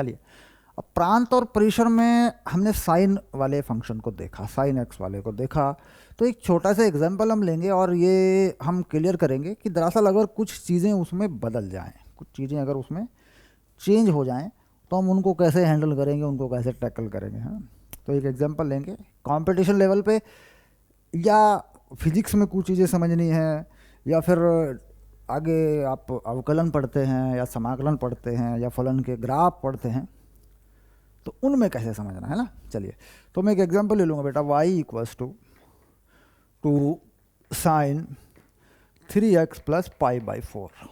चलिए, अब प्रांत और परिसर में हमने साइन वाले फंक्शन को देखा, साइन एक्स वाले को देखा। तो एक छोटा सा एग्जांपल हम लेंगे और ये हम क्लियर करेंगे कि दरअसल अगर कुछ चीज़ें उसमें बदल जाएं, कुछ चीज़ें अगर उसमें चेंज हो जाएं, तो हम उनको कैसे हैंडल करेंगे, उनको कैसे टैकल करेंगे। हाँ, तो एक एग्जांपल लेंगे कंपटीशन लेवल पे, या फिजिक्स में कुछ चीज़ें समझनी है, या फिर आगे आप अवकलन पढ़ते हैं या समाकलन पढ़ते हैं या फलन के ग्राफ पढ़ते हैं, तो उनमें कैसे समझना है ना। चलिए, तो मैं एक एग्जांपल ले लूँगा बेटा, y equals to 2 sine 3x plus pi by 4।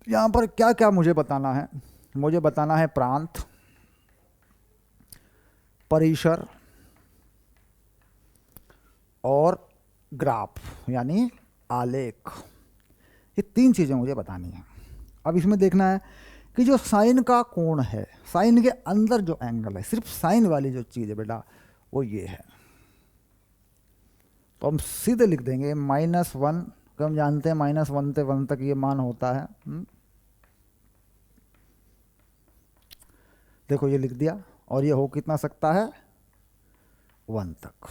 यहाँ पर क्या क्या मुझे बताना है? मुझे बताना है प्रांत, परिसर और ग्राफ यानी आलेख। ये तीन चीज़ें मुझे बतानी है। अब इसमें देखना है कि जो साइन का कोण है, साइन के अंदर जो एंगल है, सिर्फ साइन वाली जो चीज़ है बेटा, वो ये है। तो हम सीधे लिख देंगे -1, कि हम जानते हैं -1 से 1 तक ये मान होता है। देखो ये लिख दिया, और ये हो कितना सकता है, 1 तक।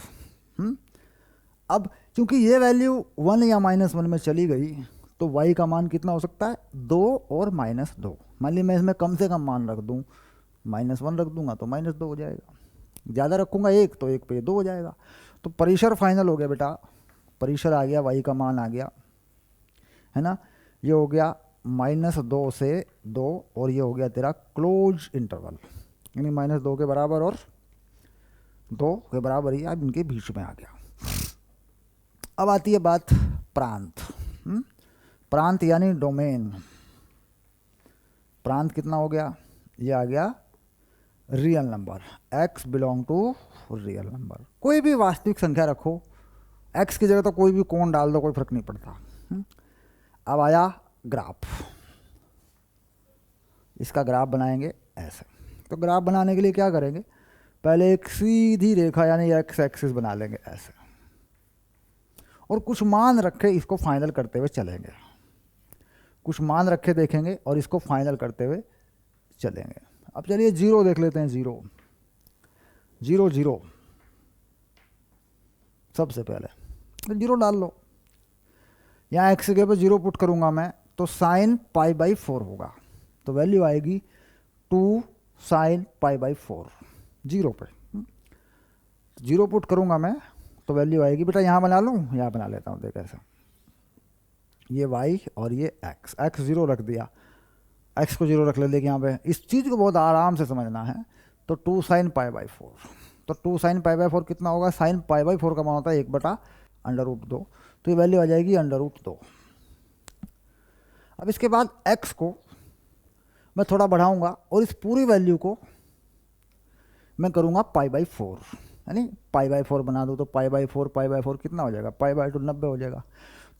अब चूंकि ये वैल्यू 1 या -1 में चली गई, तो y का मान कितना हो सकता है, 2 और -2। मान ली मैं इसमें कम से कम मान रख दूँ, -1 रख दूंगा तो -2 हो जाएगा, ज़्यादा रखूँगा 1 तो 1 पे 2 हो जाएगा। तो परिसर फाइनल हो गया बेटा, परिसर आ गया, y का मान आ गया, है ना। ये हो गया -2 से 2, और ये हो गया तेरा क्लोज इंटरवल, यानी -2 के बराबर और 2 के बराबर ही अब इनके बीच में आ गया। अब आती है बात प्रांत। प्रांत यानी डोमेन। प्रांत कितना हो गया, ये आ गया real number, x belong to real number. कोई भी वास्तविक संख्या रखो, x की जगह तो कोई भी कोण डाल दो, कोई फर्क नहीं पड़ता। अब आया ग्राफ, इसका ग्राफ बनाएंगे ऐसे। तो ग्राफ बनाने के लिए क्या करेंगे, पहले एक सीधी रेखा यानी x एक्सिस बना लेंगे ऐसे, और कुछ मान रखे इसको फाइनल करते हुए चलेंगे, कुछ मान रखे देखेंगे और इसको फाइनल करते हुए चलेंगे। अब चलिए 0 देख लेते हैं, 0 0 0 सबसे पहले तो 0 डाल लो। यहाँ x की जगह पर 0 पुट करूँगा मैं, तो साइन पाई बाई 4 होगा, तो वैल्यू आएगी 2 साइन पाई बाई 4। 0 पे 0 पुट करूँगा मैं, तो वैल्यू आएगी बेटा, यहाँ बना लूँ, यहाँ बना लेता हूँ, देख ऐसा, ये y और ये x 0 रख दिया, x को 0 रख ले यहाँ पे। इस चीज़ को बहुत आराम से समझना है। तो 2 साइन पाई बाई 4, तो 2 साइन पाई बाई 4 कितना होगा, साइन पाई बाई 4 का मान होता है 1/√2, तो ये वैल्यू आ जाएगी √2। अब इसके बाद x को मैं थोड़ा बढ़ाऊंगा और इस पूरी वैल्यू को मैं करूँगा पाई बाई 4, यानी पाई बाई 4 बना दूँ, तो पाई बाई 4 कितना हो जाएगा, पाई बाई 2 90 हो जाएगा।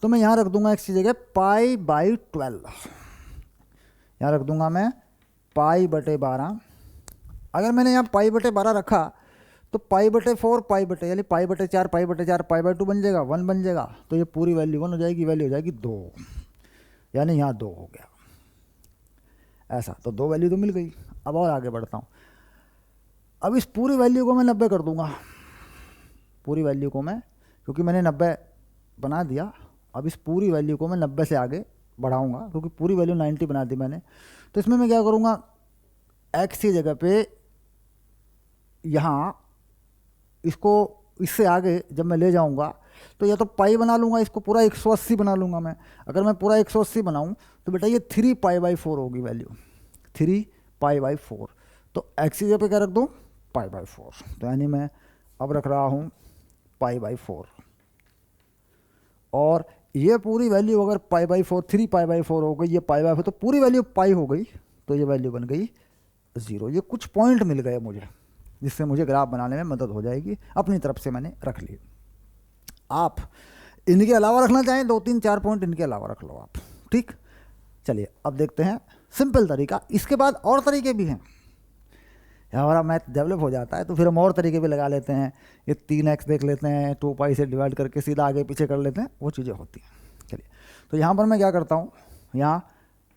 तो मैं यहाँ रख दूंगा x की जगह पाई बाई 12, यहाँ रख दूंगा मैं पाई बटे 12। अगर मैंने यहाँ पाई बटे 12 रखा, तो पाई बटे 4 पाई बटे, यानी पाई बटे 4 पाई बटे 4 पाई बाई 2 बन जाएगा, 1 बन जाएगा, तो ये पूरी वैल्यू 1 हो जाएगी, वैल्यू हो जाएगी 2, यानी यहाँ 2 हो गया ऐसा। तो 2 वैल्यू तो मिल गई। अब और आगे बढ़ता हूँ, अब इस पूरी वैल्यू को मैं 90 कर दूंगा, पूरी वैल्यू को मैं, क्योंकि मैंने 90 बना दिया, अब इस पूरी वैल्यू को मैं 90 से आगे बढ़ाऊंगा, क्योंकि पूरी वैल्यू 90 बना दी मैंने। तो इसमें मैं क्या करूँगा, x की जगह पे यहाँ इसको इससे आगे जब मैं ले जाऊँगा, तो या तो पाई बना लूँगा, इसको पूरा 180 बना लूँगा मैं। अगर मैं पूरा 180 बनाऊँ, तो बेटा ये 3 पाई बाई 4 होगी वैल्यू, 3 पाई बाई 4। तो x की जगह पे क्या रख दूँ, पाई बाई 4, तो यानी मैं अब रख रहा हूँ पाई बाई 4, और ये पूरी वैल्यू अगर पाई बाई 4 3 पाई बाई 4 हो गई, ये पाई बाई 4, तो पूरी वैल्यू पाई हो गई, तो ये वैल्यू बन गई 0। ये कुछ पॉइंट मिल गए मुझे, जिससे मुझे ग्राफ बनाने में मदद हो जाएगी, अपनी तरफ से मैंने रख ली। आप इनके अलावा रखना चाहें 2 3 4 पॉइंट इनके अलावा रख लो आप, ठीक। चलिए अब देखते हैं सिंपल तरीका। इसके बाद और तरीके भी हैं, हमारा मैथ डेवलप हो जाता है तो फिर हम और तरीके भी लगा लेते हैं। ये 3x देख लेते हैं, 2 पाई से डिवाइड करके सीधा आगे पीछे कर लेते हैं, वो चीज़ें होती हैं। चलिए, तो यहाँ पर मैं क्या करता हूँ, यहाँ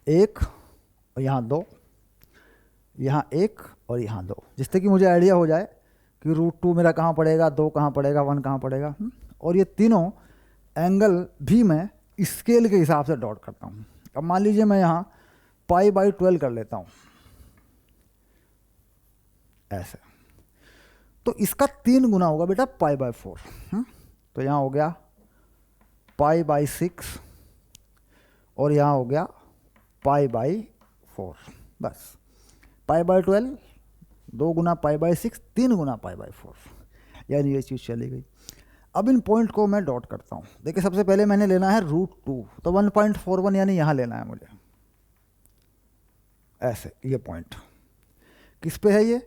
1 और यहाँ 2, यहाँ 1 और यहाँ 2, जिससे कि मुझे आइडिया हो जाए कि √2 मेरा कहाँ पड़ेगा, 2 कहाँ पड़ेगा, 1 कहाँ पड़ेगा। और ये तीनों एंगल भी मैं स्केल के हिसाब से डॉट करता हूँ। अब मान लीजिए मैं यहाँ π/12 कर लेता हूँ ऐसे, तो इसका 3 गुना होगा बेटा π/4। तो यहाँ हो गया π/6 और यहाँ हो गया π/4। बस π/12 2 गुना π/6, 3 गुना π/4, यानी ये चीज़ चली गई। अब इन पॉइंट को मैं डॉट करता हूँ। देखिए सबसे पहले मैंने लेना है √2, तो 1.41 यानी यहाँ लेना है मुझे ऐसे। ये पॉइंट किस पे है, ये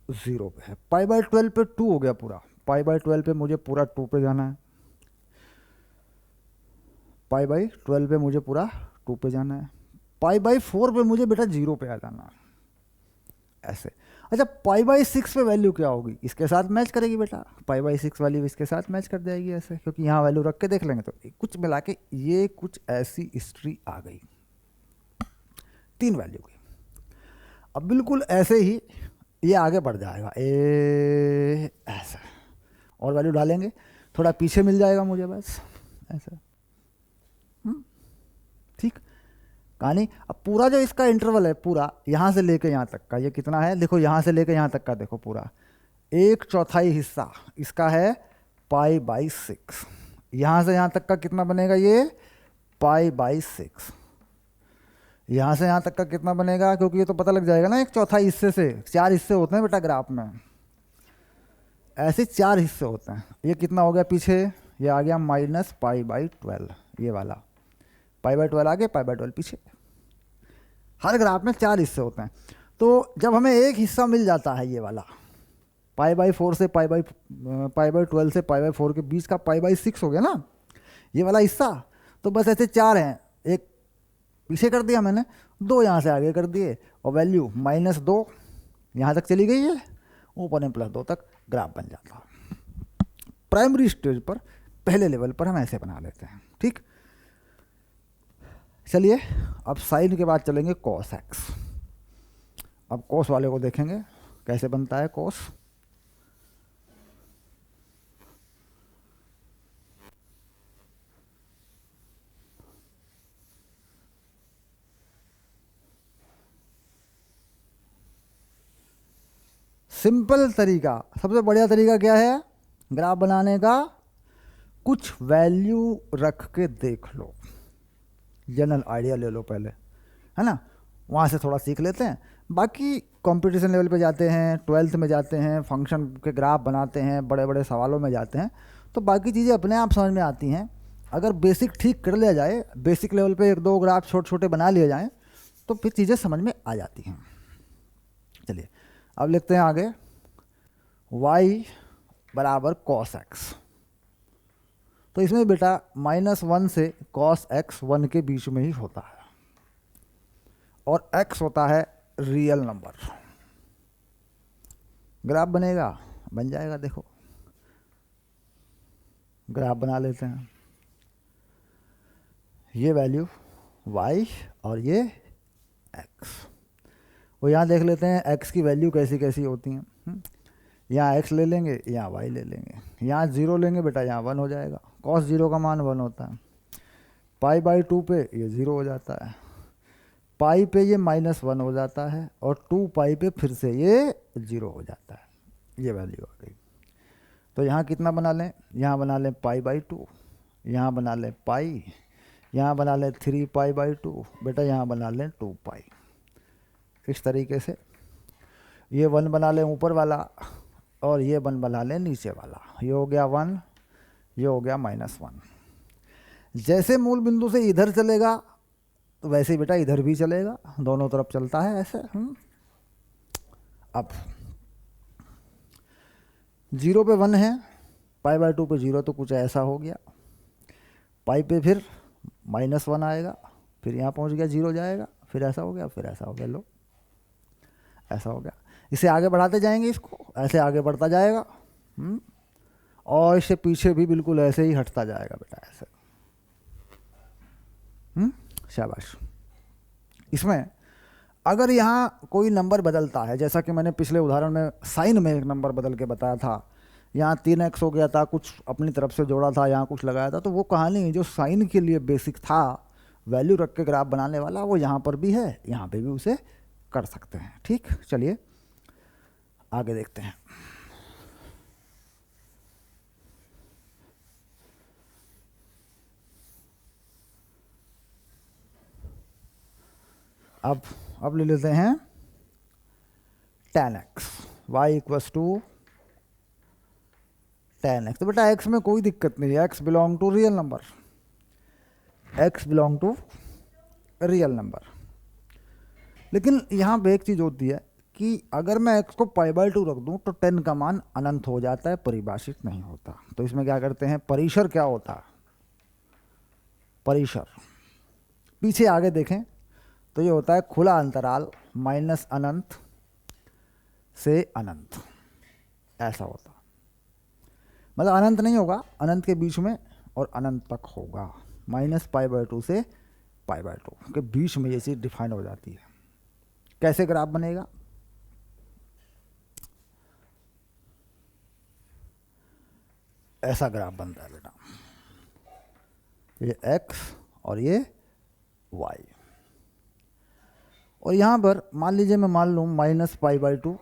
0 पे है। π/12 पे 2 हो गया पूरा, π/12 पे मुझे पूरा 2 पे जाना है, π/12 पे मुझे पूरा 2 पे जाना है। π/4 पे मुझे बेटा 0 पे आ जाना है ऐसे। अच्छा π/6 पे वैल्यू क्या होगी, इसके साथ मैच करेगी बेटा, π/6 वैल्यू इसके साथ मैच कर जाएगी ऐसे, क्योंकि यहाँ वैल्यू रख के देख लेंगे तो कुछ मिला के ये कुछ ऐसी हिस्ट्री आ गई 3 वैल्यू की। अब बिल्कुल ऐसे ही ये आगे बढ़ जाएगा ऐसा, और वैल्यू डालेंगे, थोड़ा पीछे मिल जाएगा मुझे बस ऐसा। ठीक कहानी। अब पूरा जो इसका इंटरवल है पूरा यहाँ से लेके यहाँ तक का, ये कितना है देखो, यहाँ से लेके यहाँ तक का देखो, पूरा 1/4 हिस्सा इसका है π/6। यहाँ से यहाँ तक का कितना बनेगा, ये π/6। यहाँ से यहाँ तक का कितना बनेगा, क्योंकि ये तो पता लग जाएगा ना 1/4 हिस्से से 4 हिस्से होते हैं बेटा ग्राफ में, ऐसे 4 हिस्से होते हैं। ये कितना हो गया पीछे, ये आ गया -π/12, ये वाला π/12 आगे, π/12 पीछे। हर ग्राफ में 4 हिस्से होते हैं। तो जब हमें एक हिस्सा मिल जाता है ये वाला π/4 से π/12 से π/4 के बीच का π/6 हो गया ना ये वाला हिस्सा, तो बस ऐसे 4 हैं, एक पीछे कर दिया मैंने, 2 यहाँ से आगे कर दिए, और वैल्यू -2 यहाँ तक चली गई है, ऊपर में +2 तक ग्राफ बन जाता है। प्राइमरी स्टेज पर पहले लेवल पर हम ऐसे बना लेते हैं। ठीक, चलिए अब साइन के बाद चलेंगे cos x। अब cos वाले को देखेंगे कैसे बनता है cos। सिंपल तरीका, सबसे बढ़िया तरीका क्या है ग्राफ बनाने का, कुछ वैल्यू रख के देख लो, जनरल आइडिया ले लो पहले, है ना, वहाँ से थोड़ा सीख लेते हैं। बाकी कंपटीशन लेवल पे जाते हैं, 12th में जाते हैं, फंक्शन के ग्राफ बनाते हैं, बड़े बड़े सवालों में जाते हैं, तो बाकी चीज़ें अपने आप समझ में आती हैं। अगर बेसिक ठीक कर लिया जाए, बेसिक लेवल पे 1-2 ग्राफ छोटे छोटे बना लिए जाएँ, तो फिर चीज़ें समझ में आ जाती हैं। चलिए अब लिखते हैं आगे, y = cos x। तो इसमें बेटा -1 से cos x 1 के बीच में ही होता है, और x होता है रियल नंबर। ग्राफ बनेगा, बन जाएगा, देखो ग्राफ बना लेते हैं। ये वैल्यू y और ये x, वो यहाँ देख लेते हैं x की वैल्यू कैसी कैसी होती हैं। यहाँ x ले लेंगे, यहाँ y ले लेंगे, यहाँ 0 लेंगे बेटा, यहाँ 1 हो जाएगा। cos 0 का मान 1 होता है। π/2 पे ये 0 हो जाता है, पाई पे ये -1 हो जाता है, और 2 पाई पे फिर से ये 0 हो जाता है। ये वैल्यू आ गई। तो यहाँ कितना बना लें, यहाँ बना लें π/2, यहाँ बना लें पाई, यहाँ बना लें 3π/2, बेटा यहाँ बना लें 2 पाई। इस तरीके से ये 1 बना लें ऊपर वाला, और ये 1 बना लें नीचे वाला। ये हो गया 1, ये हो गया -1। जैसे मूल बिंदु से इधर चलेगा तो वैसे ही बेटा इधर भी चलेगा, दोनों तरफ चलता है ऐसे। अब 0 पे 1 है, π/2 पे 0, तो कुछ ऐसा हो गया। पाई पे फिर -1 आएगा, फिर यहाँ पहुँच गया 0 जाएगा, फिर ऐसा हो गया, फिर ऐसा हो गया, लो ऐसा हो गया। इसे आगे बढ़ाते जाएंगे, इसको ऐसे आगे बढ़ता जाएगा, और इससे पीछे भी बिल्कुल ऐसे ही हटता जाएगा बेटा, ऐसे। शाबाश। इसमें अगर यहाँ कोई नंबर बदलता है, जैसा कि मैंने पिछले उदाहरण में साइन में एक नंबर बदल के बताया था, यहाँ 3x हो गया था, कुछ अपनी तरफ से जोड़ा था, यहाँ कुछ लगाया था, तो वो कहानी जो साइन के लिए बेसिक था वैल्यू रख के ग्राफ बनाने वाला, वो यहाँ पर भी है, यहाँ पे भी उसे कर सकते हैं। ठीक, चलिए आगे देखते हैं। अब ले लेते हैं tan x, y equals to tan x। तो बेटा x में कोई दिक्कत नहीं है, x belong to real number, x belong to real number. लेकिन यहाँ पे एक चीज़ होती है कि अगर मैं x को π/2 रख दूँ तो 10 का मान अनंत हो जाता है, परिभाषित नहीं होता। तो इसमें क्या करते हैं, परिसर क्या होता है, परिसर पीछे आगे देखें तो ये होता है खुला अंतराल माइनस अनंत से अनंत, ऐसा होता। मतलब अनंत नहीं होगा, अनंत के बीच में और अनंत तक होगा, -π/2 से π/2 के बीच में ये चीज़ डिफाइन हो जाती है। कैसे ग्राफ बनेगा, ऐसा ग्राफ बनता है बेटा, ये x और ये y, और यहाँ पर मान लीजिए मैं मान लूँ -π/2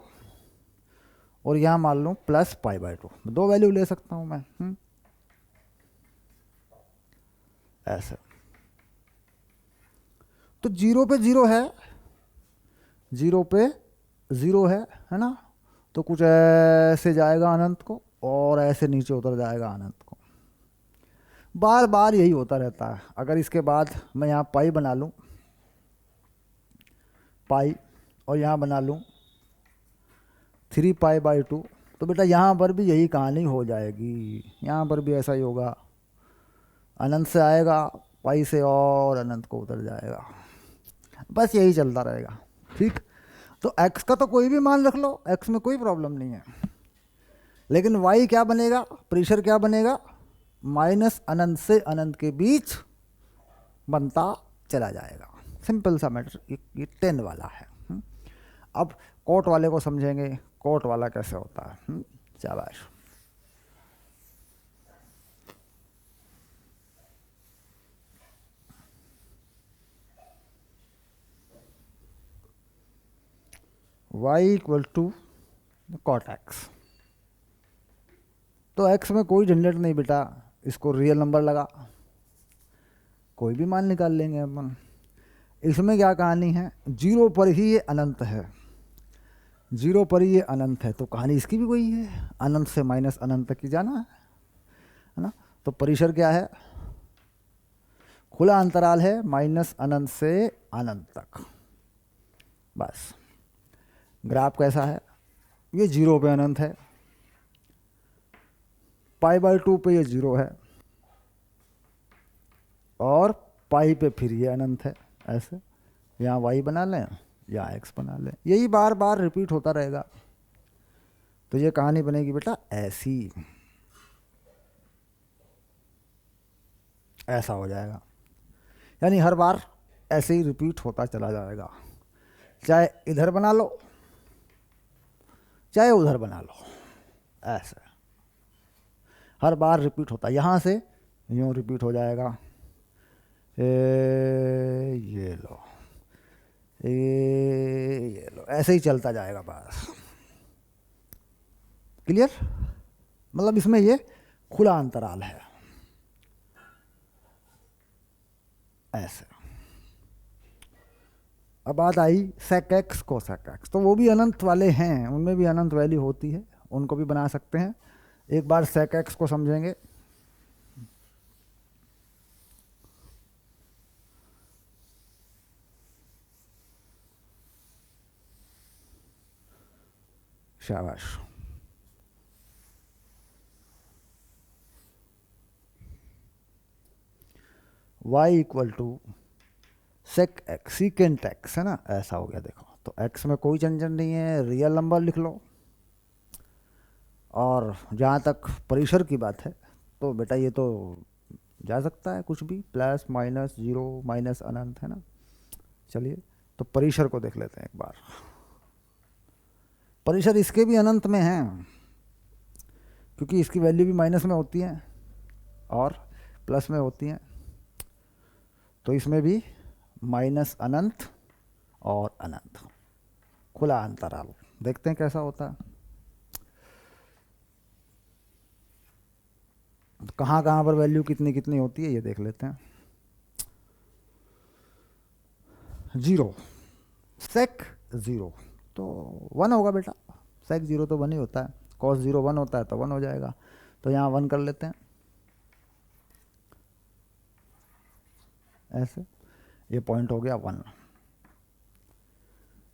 और यहाँ मान लूँ +π/2, दो वैल्यू ले सकता हूँ मैं, ऐसे। तो 0 पे 0 है, 0 पे 0 है ना, तो कुछ ऐसे जाएगा अनंत को और ऐसे नीचे उतर जाएगा अनंत को, बार बार यही होता रहता है। अगर इसके बाद मैं यहाँ पाई बना लूँ, पाई, और यहाँ बना लूँ 3π/2, तो बेटा यहाँ पर भी यही कहानी हो जाएगी, यहाँ पर भी ऐसा ही होगा, अनंत से आएगा पाई से और अनंत को उतर जाएगा, बस यही चलता रहेगा। ठीक, तो x का तो कोई भी मान रख लो, x में कोई प्रॉब्लम नहीं है, लेकिन y क्या बनेगा, प्रेशर क्या बनेगा, माइनस अनंत से अनंत के बीच बनता चला जाएगा। सिंपल सा मैटर, ये 10 वाला है। अब कोट वाले को समझेंगे, कोट वाला कैसे होता है। शाबाश। y equal to cot X, तो x में कोई झंझट नहीं बेटा, इसको रियल नंबर लगा, कोई भी मान निकाल लेंगे अपन। इसमें क्या कहानी है, 0 पर ही ये अनंत है, 0 पर ही ये अनंत है, तो कहानी इसकी भी वही है, अनंत से माइनस अनंत तक ही जाना है ना। तो परिसर क्या है, खुला अंतराल है माइनस अनंत से अनंत तक, बस। ग्राफ कैसा है, ये 0 पे अनंत है, π/2 पे ये 0 है, और पाई पे फिर ये अनंत है, ऐसे। यहाँ y बना लें, यहाँ x बना लें, यही बार बार रिपीट होता रहेगा। तो ये कहानी बनेगी बेटा ऐसी, ऐसा हो जाएगा, यानी हर बार ऐसे ही रिपीट होता चला जाएगा, चाहे इधर बना लो चाहे उधर बना लो, ऐसे हर बार रिपीट होता। यहाँ से यूँ रिपीट हो जाएगा, ये लो, ये लो, ऐसे ही चलता जाएगा बस। क्लियर, मतलब इसमें ये खुला अंतराल है, ऐसे। अब बात आई sec x cosec x, तो वो भी अनंत वाले हैं, उनमें भी अनंत वैल्यू होती है, उनको भी बना सकते हैं। एक बार sec x को समझेंगे। शाबाश। y equal to sec X, secant X है ना, ऐसा हो गया। देखो तो x में कोई झंझट नहीं है, रियल नंबर लिख लो। और जहाँ तक परिसर की बात है तो बेटा ये तो जा सकता है कुछ भी, प्लस माइनस 0 माइनस अनंत, है ना। चलिए तो परिसर को देख लेते हैं एक बार। परिसर इसके भी अनंत में है, क्योंकि इसकी वैल्यू भी माइनस में होती है और प्लस में होती है, तो इसमें भी माइनस अनंत और अनंत, खुला अंतराल। देखते हैं कैसा होता है। तो कहाँ कहाँ पर वैल्यू कितनी कितनी होती है ये देख लेते हैं। 0 सेक 0 तो 1 होगा बेटा, सेक 0 तो 1 ही होता है, कॉस 0 1 होता है तो 1 हो जाएगा, तो यहाँ 1 कर लेते हैं ऐसे, ये पॉइंट हो गया 1।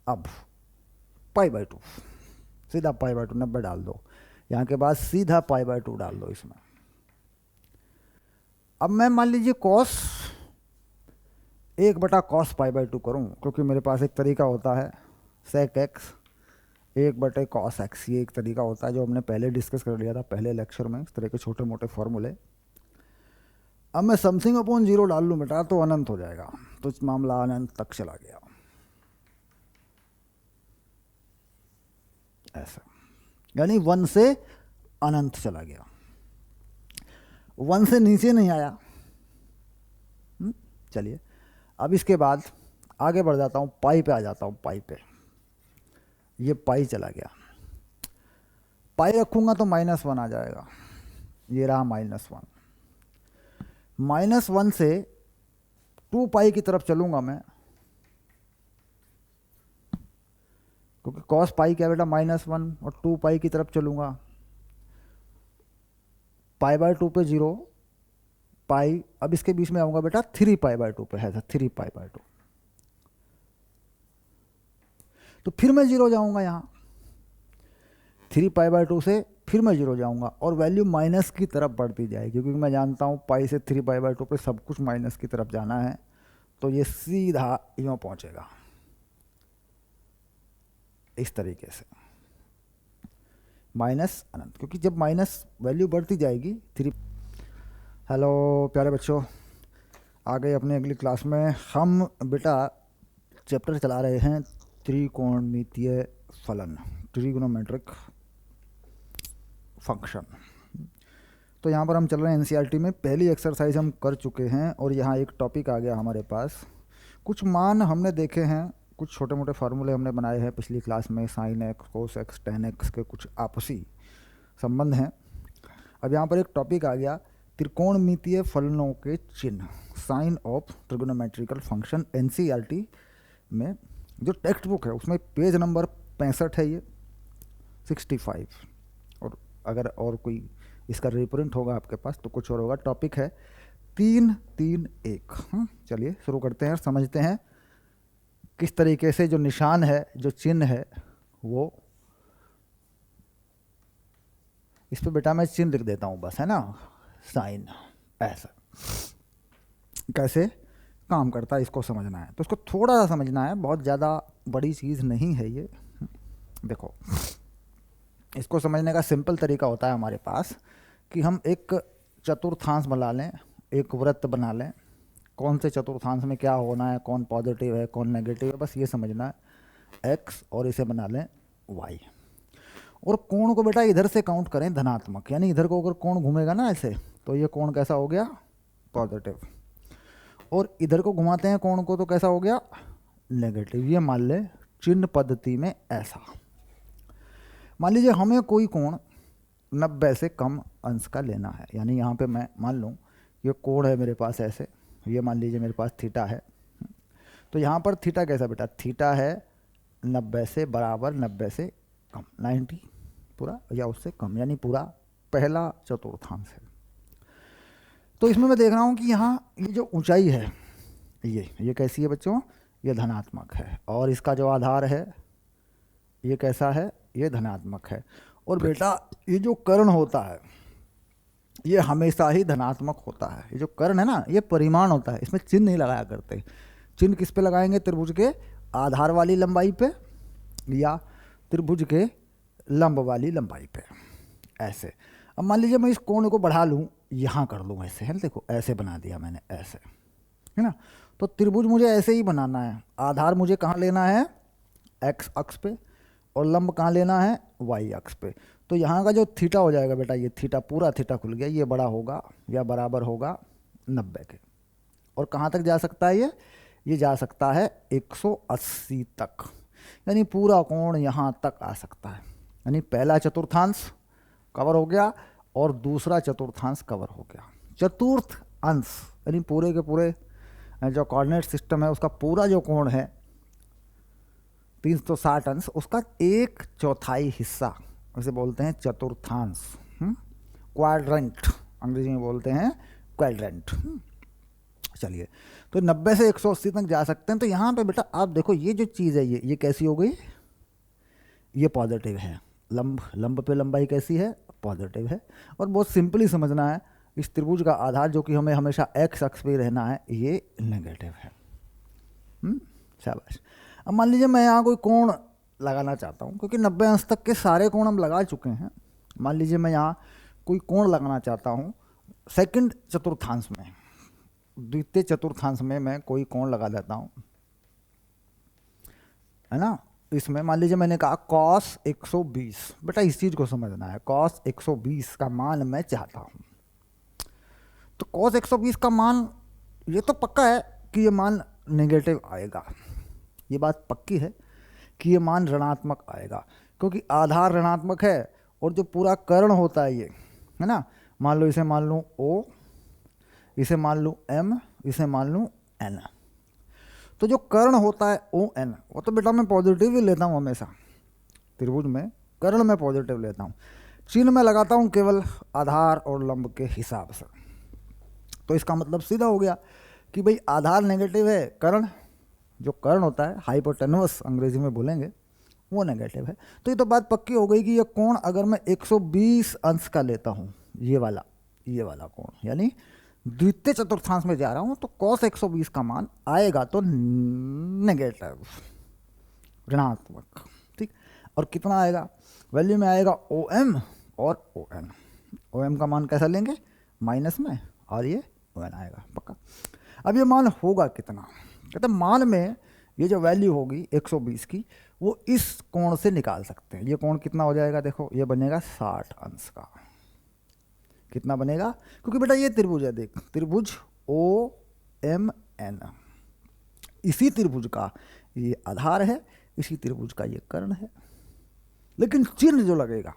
अब π/2, सीधा π/2 90 डाल दो, यहाँ के बाद सीधा π/2 डाल दो इसमें। अब मैं मान लीजिए कॉस 1/cos π/2 करूँ, क्योंकि मेरे पास एक तरीका होता है sec x 1/cos x, ये एक तरीका होता है जो हमने पहले डिस्कस कर लिया था पहले लेक्चर में, इस तरह के छोटे मोटे फॉर्मूले। अब मैं समथिंग अपॉन 0 डाल लूँ बेटा तो अनंत हो जाएगा, तो इस मामला अनंत तक चला गया ऐसा, यानी 1 से अनंत चला गया, 1 से नीचे नहीं आया। चलिए अब इसके बाद आगे बढ़ जाता हूँ, पाई पे आ जाता हूँ, पाई पे। ये पाई चला गया, पाई रखूँगा तो -1 आ जाएगा, ये रहा -1। -1 से 2 पाई की तरफ चलूँगा मैं, क्योंकि cos पाई क्या बेटा -1, और 2 पाई की तरफ चलूँगा, π/2 पे 0 पाई, अब इसके बीच में आऊँगा बेटा 3π/2 पे है, 3π/2, तो फिर मैं 0 जाऊँगा यहाँ, 3π/2 से फिर मैं 0 जाऊँगा, और वैल्यू माइनस की तरफ बढ़ती जाएगी, क्योंकि मैं जानता हूँ पाई से 3π/2 पे सब कुछ माइनस की तरफ जाना है, तो ये सीधा यूँ पहुँचेगा इस तरीके से, माइनस अनंत, क्योंकि जब माइनस वैल्यू बढ़ती जाएगी 3। हेलो प्यारे बच्चों, आ गए अपने अगली क्लास में। हम बेटा चैप्टर चला रहे हैं त्रिकोणमितीय फलन, ट्रिगोनोमेट्रिक फंक्शन। तो यहाँ पर हम चल रहे हैं एनसीईआरटी में, पहली एक्सरसाइज हम कर चुके हैं, और यहाँ एक टॉपिक आ गया हमारे पास, कुछ मान हमने देखे हैं, कुछ छोटे मोटे फार्मूले हमने बनाए हैं पिछली क्लास में, sin x cos x tan x के कुछ आपसी संबंध हैं। अब यहाँ पर एक टॉपिक आ गया त्रिकोणमितीय फलनों के चिन्ह, sine of trigonometrical function. NCERT में जो टेक्स्ट बुक है उसमें पेज नंबर 65 है, ये 65, और अगर और कोई इसका रिप्रिंट होगा आपके पास तो कुछ और होगा। टॉपिक है 3-3-1। चलिए शुरू करते हैं और समझते हैं किस तरीके से जो निशान है, जो चिन्ह है, वो इस पे बेटा मैं चिन्ह लिख देता हूँ बस, है ना, साइन, ऐसा कैसे काम करता है इसको समझना है, तो इसको थोड़ा सा समझना है, बहुत ज़्यादा बड़ी चीज़ नहीं है ये। देखो इसको समझने का सिंपल तरीका होता है हमारे पास कि हम एक चतुर्थांश बना लें, एक वृत्त बना लें, कौन से चतुर्थांश में क्या होना है, कौन पॉजिटिव है कौन नेगेटिव है, बस ये समझना है, x, और इसे बना लें y, और कोण को बेटा इधर से काउंट करें धनात्मक, यानी इधर को अगर कोण घूमेगा ना ऐसे तो ये कोण कैसा हो गया, पॉजिटिव, और इधर को घुमाते हैं कोण को तो कैसा हो गया, नेगेटिव। ये मान ले चिन्ह पद्धति में ऐसा। मान लीजिए हमें कोई कोण 90 से कम अंश का लेना है, यानी यहाँ पे मैं मान लूँ ये कोण है मेरे पास ऐसे, ये मान लीजिए मेरे पास थीटा है, तो यहाँ पर थीटा कैसा बेटा, थीटा है 90 से बराबर 90 से कम, 90 पूरा या उससे कम, यानी पूरा पहला चतुर्थांश है। तो इसमें मैं देख रहा हूँ कि यहाँ ये जो ऊंचाई है ये कैसी है बच्चों, ये धनात्मक है, और इसका जो आधार है ये कैसा है, ये धनात्मक है, और बेटा ये जो कर्ण होता है ये हमेशा ही धनात्मक होता है। ये जो कर्ण है ना ये परिमाण होता है, इसमें चिन्ह नहीं लगाया करते। चिन्ह किस पे लगाएंगे, त्रिभुज के आधार वाली लंबाई पे या त्रिभुज के लंब वाली लंबाई पे, ऐसे। अब मान लीजिए मैं इस कोण को बढ़ा लूँ, यहाँ कर लूँ ऐसे, है ना, देखो ऐसे बना दिया मैंने ऐसे, है ना, तो त्रिभुज मुझे ऐसे ही बनाना है। आधार मुझे कहाँ लेना है, एक्स अक्ष पे, और लंब कहाँ लेना है, वाई अक्ष पे। तो यहाँ का जो थीटा हो जाएगा बेटा, ये थीटा, पूरा थीटा खुल गया, ये बड़ा होगा या बराबर होगा 90 के। और कहाँ तक जा सकता है ये जा सकता है 180 तक, यानी पूरा कोण यहाँ तक आ सकता है। यानी पहला चतुर्थांश कवर हो गया और दूसरा चतुर्थांश कवर हो गया। चतुर्थ अंश यानी पूरे के पूरे जो कोऑर्डिनेट सिस्टम है उसका पूरा जो कोण है 360 अंश, उसका 1/4 हिस्सा उसे बोलते हैं चतुर्थांश। क्वाड्रेंट अंग्रेजी में बोलते हैं, क्वाड्रेंट। चलिए, तो 90 से 180 तक जा सकते हैं। तो यहाँ पे बेटा आप देखो, ये जो चीज़ है ये कैसी हो गई, ये पॉजिटिव है। लंब पे लंबाई कैसी है, पॉजिटिव है। और बहुत सिंपली समझना है, इस त्रिभुज का आधार जो कि हमें हमेशा एक्स अक्ष पे रहना है, ये नेगेटिव है। शाबाश। अब मान लीजिए मैं यहाँ कोई कोण लगाना चाहता हूँ, क्योंकि 90 अंश तक के सारे कोण हम लगा चुके हैं। मान लीजिए मैं यहाँ कोई कोण लगाना चाहता हूँ सेकंड चतुर्थांश में, द्वितीय चतुर्थांश में मैं कोई कोण लगा देता हूँ, है ना। इसमें मान लीजिए मैंने कहा कॉस 120। बेटा इस चीज़ को समझना है, कॉस 120 का मान मैं चाहता हूँ। तो कॉस 120 का मान, ये तो पक्का है कि ये मान नेगेटिव आएगा, ये बात पक्की है कि ये मान ऋणात्मक आएगा, क्योंकि आधार ऋणात्मक है और जो पूरा कर्ण होता है ये, है ना। मान लो इसे मान लूँ O, इसे मान लूँ M, इसे मान लूँ N। तो जो कर्ण होता है ON, वो तो बेटा मैं पॉजिटिव ही लेता हूँ हमेशा। त्रिभुज में कर्ण में पॉजिटिव लेता हूँ, चिन्ह में लगाता हूँ केवल आधार और लंब के हिसाब से। तो इसका मतलब सीधा हो गया कि भाई आधार नेगेटिव है, कर्ण जो कर्ण होता है हाइपोटेन्यूस अंग्रेजी में बोलेंगे, वो नेगेटिव है। तो ये तो बात पक्की हो गई कि ये कोण अगर मैं 120 अंश का लेता हूँ, ये वाला कोण, यानी द्वितीय चतुर्थांश में जा रहा हूँ, तो cos 120 का मान आएगा तो नेगेटिव, ऋणात्मक। ठीक, और कितना आएगा, वैल्यू में आएगा OM और ON। OM का मान कैसा लेंगे, माइनस में, और ये ON आएगा पक्का। अब ये मान होगा कितना, कहते हैं मान में ये जो वैल्यू होगी 120 की, वो इस कोण से निकाल सकते हैं। ये कोण कितना हो जाएगा, देखो ये बनेगा 60 अंश का। कितना बनेगा, क्योंकि बेटा ये त्रिभुज है, देख त्रिभुज OMN, इसी त्रिभुज का ये आधार है, इसी त्रिभुज का ये कर्ण है। लेकिन चिन्ह जो लगेगा,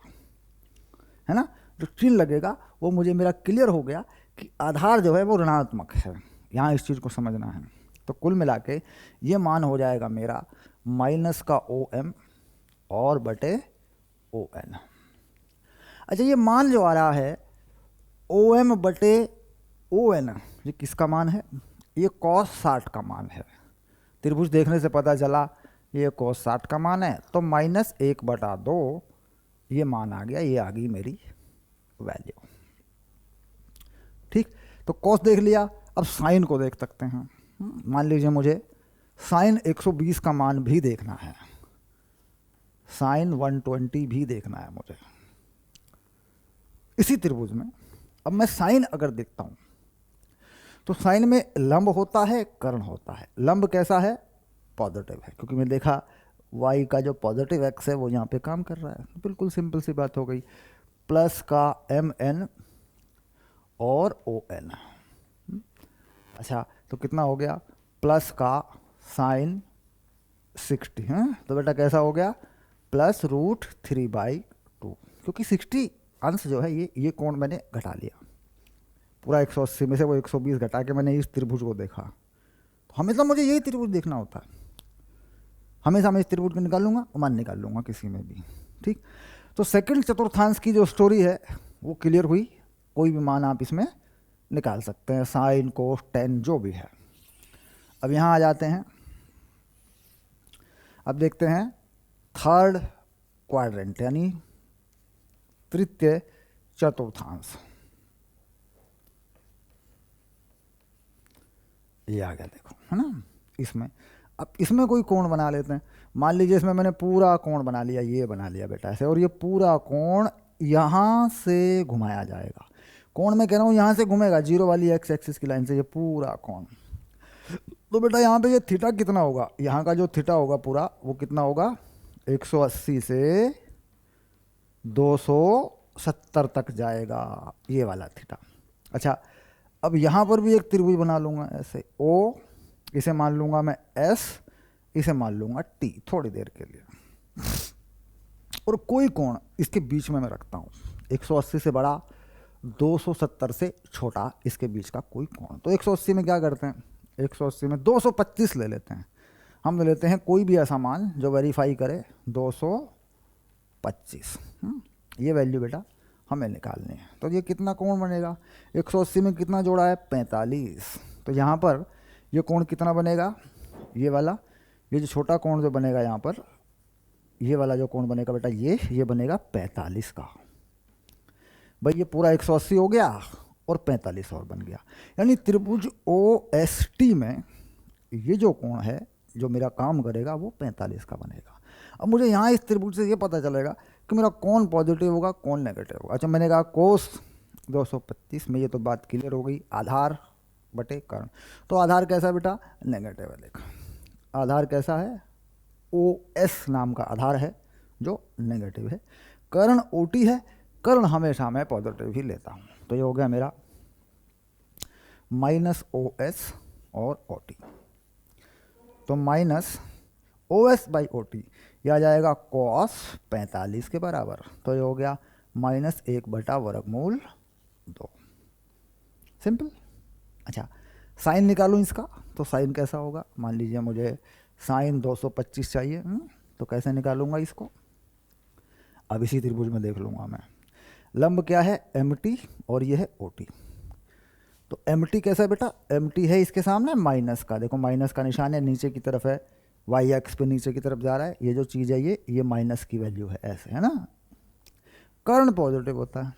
है ना, जो चिन्ह लगेगा वो मुझे मेरा क्लियर हो गया कि आधार जो है वो ऋणात्मक है। यहाँ इस चीज़ को समझना है। तो कुल मिला के ये मान हो जाएगा मेरा माइनस का OM और बटे ON। अच्छा, ये मान जो आ रहा है OM बटे ON, ये किसका मान है, ये cos 60 का मान है। त्रिभुज देखने से पता चला ये cos 60 का मान है, तो -1/2 ये मान आ गया, ये आ गई मेरी वैल्यू। ठीक, तो cos देख लिया, अब साइन को देख सकते हैं। मान लीजिए मुझे साइन 120 का मान भी देखना है, साइन 120 भी देखना है मुझे इसी त्रिभुज में। अब मैं साइन अगर देखता हूं तो साइन में लंब होता है, कर्ण होता है। लंब कैसा है, पॉजिटिव है, क्योंकि मैं देखा y का जो पॉजिटिव x है वो यहाँ पे काम कर रहा है। बिल्कुल सिंपल सी बात हो गई, प्लस का MN और ON। अच्छा, तो कितना हो गया, प्लस का साइन 60 है, तो बेटा कैसा हो गया, +√3/2, क्योंकि 60 अंश जो है ये कोण मैंने घटा लिया। पूरा 180 में से वो 120 घटा के मैंने इस त्रिभुज को देखा। तो हमेशा मुझे यही त्रिभुज देखना होता है, हमेशा मैं इस त्रिभुज को निकाल लूँगा, मान निकाल लूँगा किसी में भी। ठीक, तो सेकंड चतुर्थांश की जो स्टोरी है वो क्लियर हुई। कोई भी मान आप इसमें निकाल सकते हैं, साइन कोस टेन जो भी है। अब यहाँ आ जाते हैं, अब देखते हैं थर्ड क्वाड्रेंट यानी तृतीय चतुर्थांश। ये आ गया, देखो, है ना। इसमें अब इसमें कोई कोण बना लेते हैं। मान लीजिए इसमें मैंने पूरा कोण बना लिया, ये बना लिया बेटा ऐसे, और ये पूरा कोण यहाँ से घुमाया जाएगा। कोण मैं कह रहा हूँ यहाँ से घूमेगा, जीरो वाली एक्स एक्सिस की लाइन से, ये पूरा कोण तो बेटा यहाँ पे ये थीटा कितना होगा, यहाँ का जो थीटा होगा पूरा वो कितना होगा, 180 से 270 तक जाएगा, ये वाला थीटा। अच्छा, अब यहाँ पर भी एक त्रिभुज बना लूँगा ऐसे, ओ, इसे मान लूँगा मैं एस, इसे मान लूँगा टी थोड़ी देर के लिए, और कोई कोण इसके बीच में मैं रखता हूँ, 180 से बड़ा, 270 से छोटा, इसके बीच का कोई कोण। तो 180 में क्या करते हैं, 180 में 225 ले लेते हैं, हम ले लेते हैं कोई भी ऐसा मान जो वेरीफाई करे 225। ये वैल्यू बेटा हमें निकालनी है। तो ये कितना कोण बनेगा, 180 में कितना जोड़ा है, 45। तो यहाँ पर ये कोण कितना बनेगा, ये वाला, ये जो छोटा कोण जो बनेगा यहाँ पर, ये वाला जो कोण बनेगा बेटा, ये बनेगा 45 का। भाई ये पूरा 180 हो गया और 45 और बन गया, यानी त्रिभुज ओ एस टी में ये जो कोण है जो मेरा काम करेगा वो 45 का बनेगा। अब मुझे यहाँ इस त्रिभुज से ये पता चलेगा कि मेरा कौन पॉजिटिव होगा कौन नेगेटिव होगा। अच्छा, मैंने कहा कोस 225 में, ये तो बात क्लियर हो गई, आधार बटे कर्ण। तो आधार कैसा है बेटा, नेगेटिव है। देख, आधार कैसा है, ओ एस नाम का आधार है जो नेगेटिव है, कर्ण ओ टी है, कर्ण हमेशा मैं पॉजिटिव ही लेता हूँ। तो ये हो गया मेरा माइनस ओ एस और ओ टी। तो minus O S by O T, यह आ जाएगा कॉस 45 के बराबर। तो ये हो गया -1/वर्गमूल 2, सिंपल। अच्छा, साइन निकालूँ इसका, तो साइन कैसा होगा, मान लीजिए मुझे साइन 225 चाहिए, तो कैसे निकालूंगा इसको, अब इसी त्रिभुज में देख लूँगा मैं। लंब क्या है, एम टी, और ये है ओ टी। तो एम टी कैसा है बेटा, एम टी है इसके सामने माइनस का, देखो माइनस का निशान है, नीचे की तरफ है, वाई एक्स पे नीचे की तरफ जा रहा है, ये जो चीज़ है ये माइनस की वैल्यू है, ऐसे है ना। कर्ण पॉजिटिव होता है,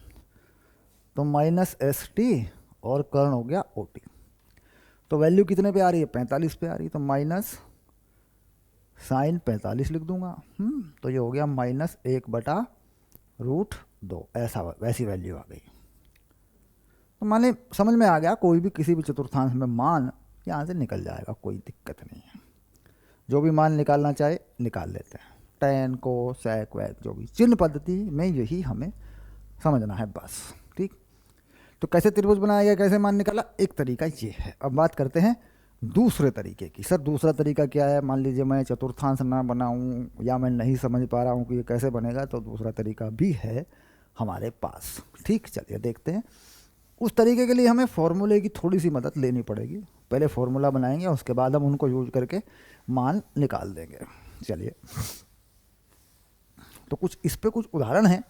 तो माइनस एस टी और कर्ण हो गया ओ टी। तो वैल्यू कितने पे आ रही है, 45 पे आ रही है, तो माइनस साइन 45 लिख दूंगा। तो ये हो गया -1/√2, ऐसा वैसी वैल्यू आ गई। तो माने समझ में आ गया, कोई भी किसी भी चतुर्थांश में मान यहाँ से निकल जाएगा, कोई दिक्कत नहीं है। जो भी मान निकालना चाहे निकाल लेते हैं, टैन को सैक वैक जो भी, चिन्ह पद्धति में यही हमें समझना है बस, ठीक। तो कैसे त्रिभुज बनाया गया, कैसे मान निकाला, एक तरीका ये है। अब बात करते हैं दूसरे तरीके की। सर दूसरा तरीका क्या है, मान लीजिए मैं चतुर्थांश ना बनाऊं या मैं नहीं समझ पा रहा हूं कि ये कैसे बनेगा, तो दूसरा तरीका भी है हमारे पास, ठीक। चलिए देखते हैं। उस तरीके के लिए हमें फॉर्मूले की थोड़ी सी मदद लेनी पड़ेगी, पहले फॉर्मूला बनाएंगे उसके बाद हम उनको यूज करके मान निकाल देंगे। चलिए, तो कुछ इस पे कुछ उदाहरण हैं,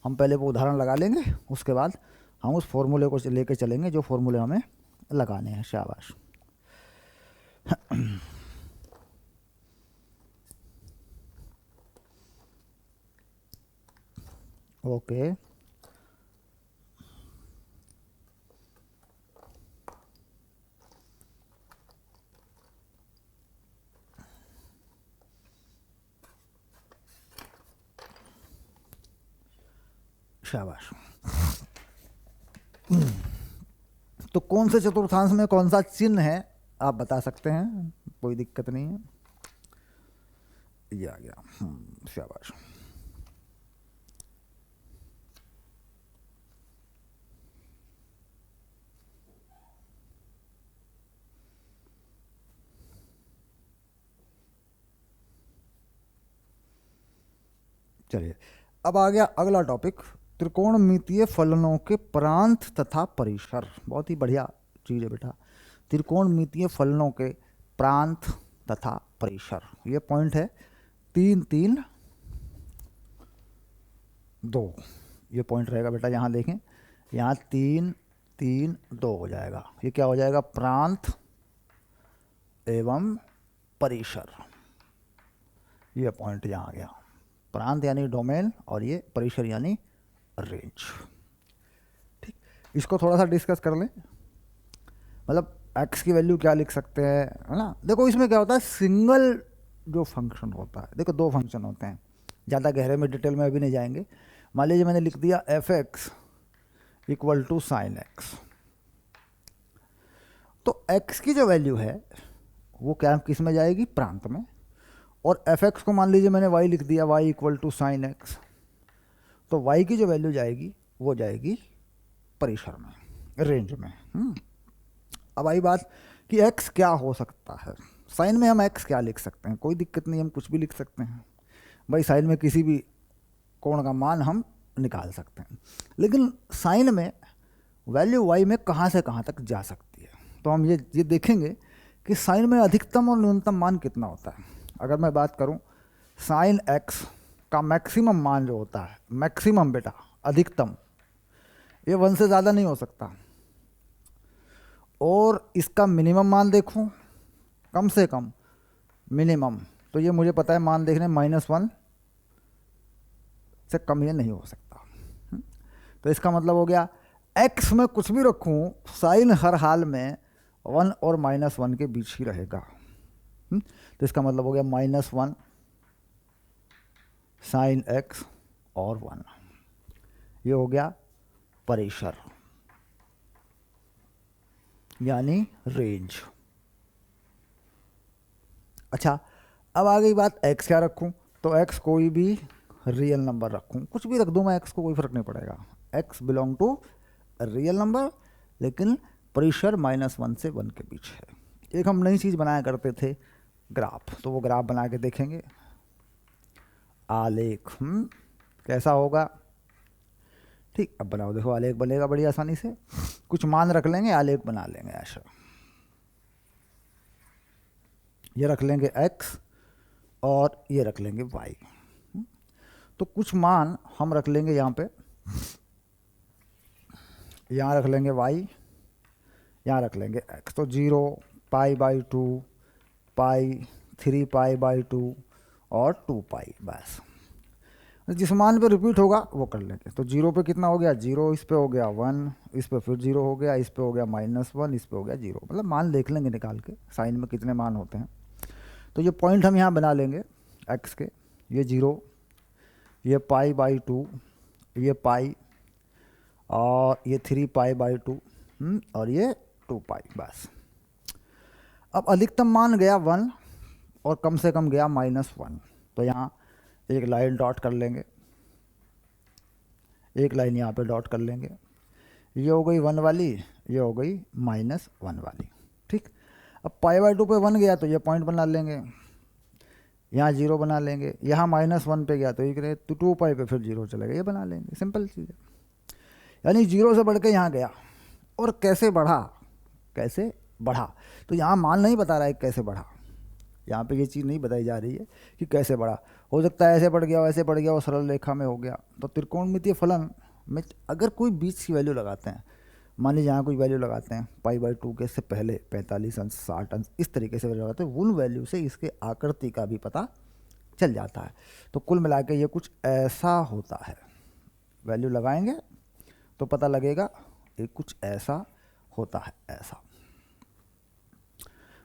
हम पहले वो उदाहरण लगा लेंगे, उसके बाद हम उस फॉर्मूले को लेके चलेंगे जो फॉर्मूले हमें लगाने हैं। शाबाश। ओके, शाबाश। तो कौन से चतुर्थांश में कौन सा चिन्ह है आप बता सकते हैं, कोई दिक्कत नहीं है। ये आ गया, शाबाश। चलिए, अब आ गया अगला टॉपिक, त्रिकोणमितीय फलनों के प्रांत तथा परिसर। बहुत ही बढ़िया चीज़ है बेटा, त्रिकोणमितीय फलनों के प्रांत तथा परिसर। ये पॉइंट है 3-3-2, ये पॉइंट रहेगा बेटा। यहाँ देखें, यहाँ 3-3-2 हो जाएगा। ये क्या हो जाएगा, प्रांत एवं परिसर। ये पॉइंट यहाँ आ गया, प्रांत यानी डोमेन और ये परिसर यानी रेंज, ठीक। इसको थोड़ा सा डिस्कस कर लें, मतलब x की वैल्यू क्या लिख सकते हैं, है ना। देखो इसमें क्या होता है, सिंगल जो फंक्शन होता है, देखो दो फंक्शन होते हैं, ज़्यादा गहरे में डिटेल में अभी नहीं जाएंगे। मान लीजिए मैंने लिख दिया f(x) = sin x, तो x की जो वैल्यू है वो क्या किस में जाएगी, प्रांत में। और एफ एक्स को मान लीजिए मैंने y लिख दिया, y equal to sine X, तो y की जो वैल्यू जाएगी वो जाएगी परिसर में, रेंज में। अब आई बात कि x क्या हो सकता है। साइन में हम x क्या लिख सकते हैं, कोई दिक्कत नहीं, हम कुछ भी लिख सकते हैं भाई, साइन में किसी भी कोण का मान हम निकाल सकते हैं। लेकिन साइन में वैल्यू y में कहाँ से कहाँ तक जा सकती है, तो हम ये देखेंगे कि साइन में अधिकतम और न्यूनतम मान कितना होता है। अगर मैं बात करूं साइन x का मैक्सिमम मान जो होता है, मैक्सिमम बेटा अधिकतम, ये 1 से ज़्यादा नहीं हो सकता। और इसका मिनिमम मान देखूं, कम से कम मिनिमम, तो ये मुझे पता है मान देखने -1 से कम ये नहीं हो सकता। तो इसका मतलब हो गया x में कुछ भी रखूं, साइन हर हाल में 1 और -1 के बीच ही रहेगा। तो इसका मतलब हो गया -1 साइन x और 1, ये हो गया परिसर यानी रेंज। अच्छा, अब आ गई बात x क्या रखूं, तो x कोई भी रियल नंबर रखूं, कुछ भी रख दूं मैं, x को कोई फर्क नहीं पड़ेगा, x belong to real number, लेकिन परिसर -1 से 1 के बीच है। एक हम नई चीज़ बनाया करते थे, ग्राफ, तो वो ग्राफ बना के देखेंगे, आलेख। कैसा होगा, ठीक, अब बनाओ, देखो आलेख बनेगा बड़ी आसानी से, कुछ मान रख लेंगे, आलेख बना लेंगे ऐसा। ये रख लेंगे x और ये रख लेंगे y। तो कुछ मान हम रख लेंगे यहाँ पे, यहाँ रख लेंगे y, यहाँ रख लेंगे x। तो 0, π/2, पाई, 3π/2 और 2π, बस। जिस मान पे रिपीट होगा वो कर लेंगे। तो 0 पे कितना हो गया, 0, इस पे हो गया 1, इस पे फिर 0 हो गया, इस पे हो गया -1, इस पे हो गया 0, मतलब मान देख लेंगे निकाल के साइन में कितने मान होते हैं। तो ये पॉइंट हम यहाँ बना लेंगे x के, ये 0, ये π/2, ये पाई, और ये 3π/2 और ये 2π, बस। अब अधिकतम मान गया 1 और कम से कम गया -1, तो यहाँ एक लाइन डॉट कर लेंगे, एक लाइन यहाँ पे डॉट कर लेंगे, ये हो गई 1 वाली, ये हो गई -1 वाली, ठीक। अब π/2 पे 1 गया तो ये पॉइंट बना लेंगे, यहाँ 0 बना लेंगे, यहाँ -1 पे गया तो ये करें, तो 2π पे फिर 0 चलेगा, ये बना लेंगे, सिंपल चीज़ है। यानी 0 से बढ़ के यहाँ गया, और कैसे बढ़ा, कैसे बढ़ा, तो यहाँ मान नहीं बता रहा है कैसे बढ़ा, यहाँ पे ये चीज़ नहीं बताई जा रही है कि कैसे बढ़ा। हो सकता है ऐसे बढ़ गया, वैसे बढ़ गया, वो सरल रेखा में हो गया। तो त्रिकोणमितीय फलन में अगर कोई बीच की वैल्यू लगाते हैं, मान लीजिए यहाँ कोई वैल्यू लगाते हैं π/2 के से पहले 45 अंश, 60 अंश, इस तरीके से वैल्यू लगाते हैं, उन वैल्यू से इसके आकृति का भी पता चल जाता है। तो कुल मिला के ये कुछ ऐसा होता है, वैल्यू लगाएंगे तो पता लगेगा ये कुछ ऐसा होता है, ऐसा,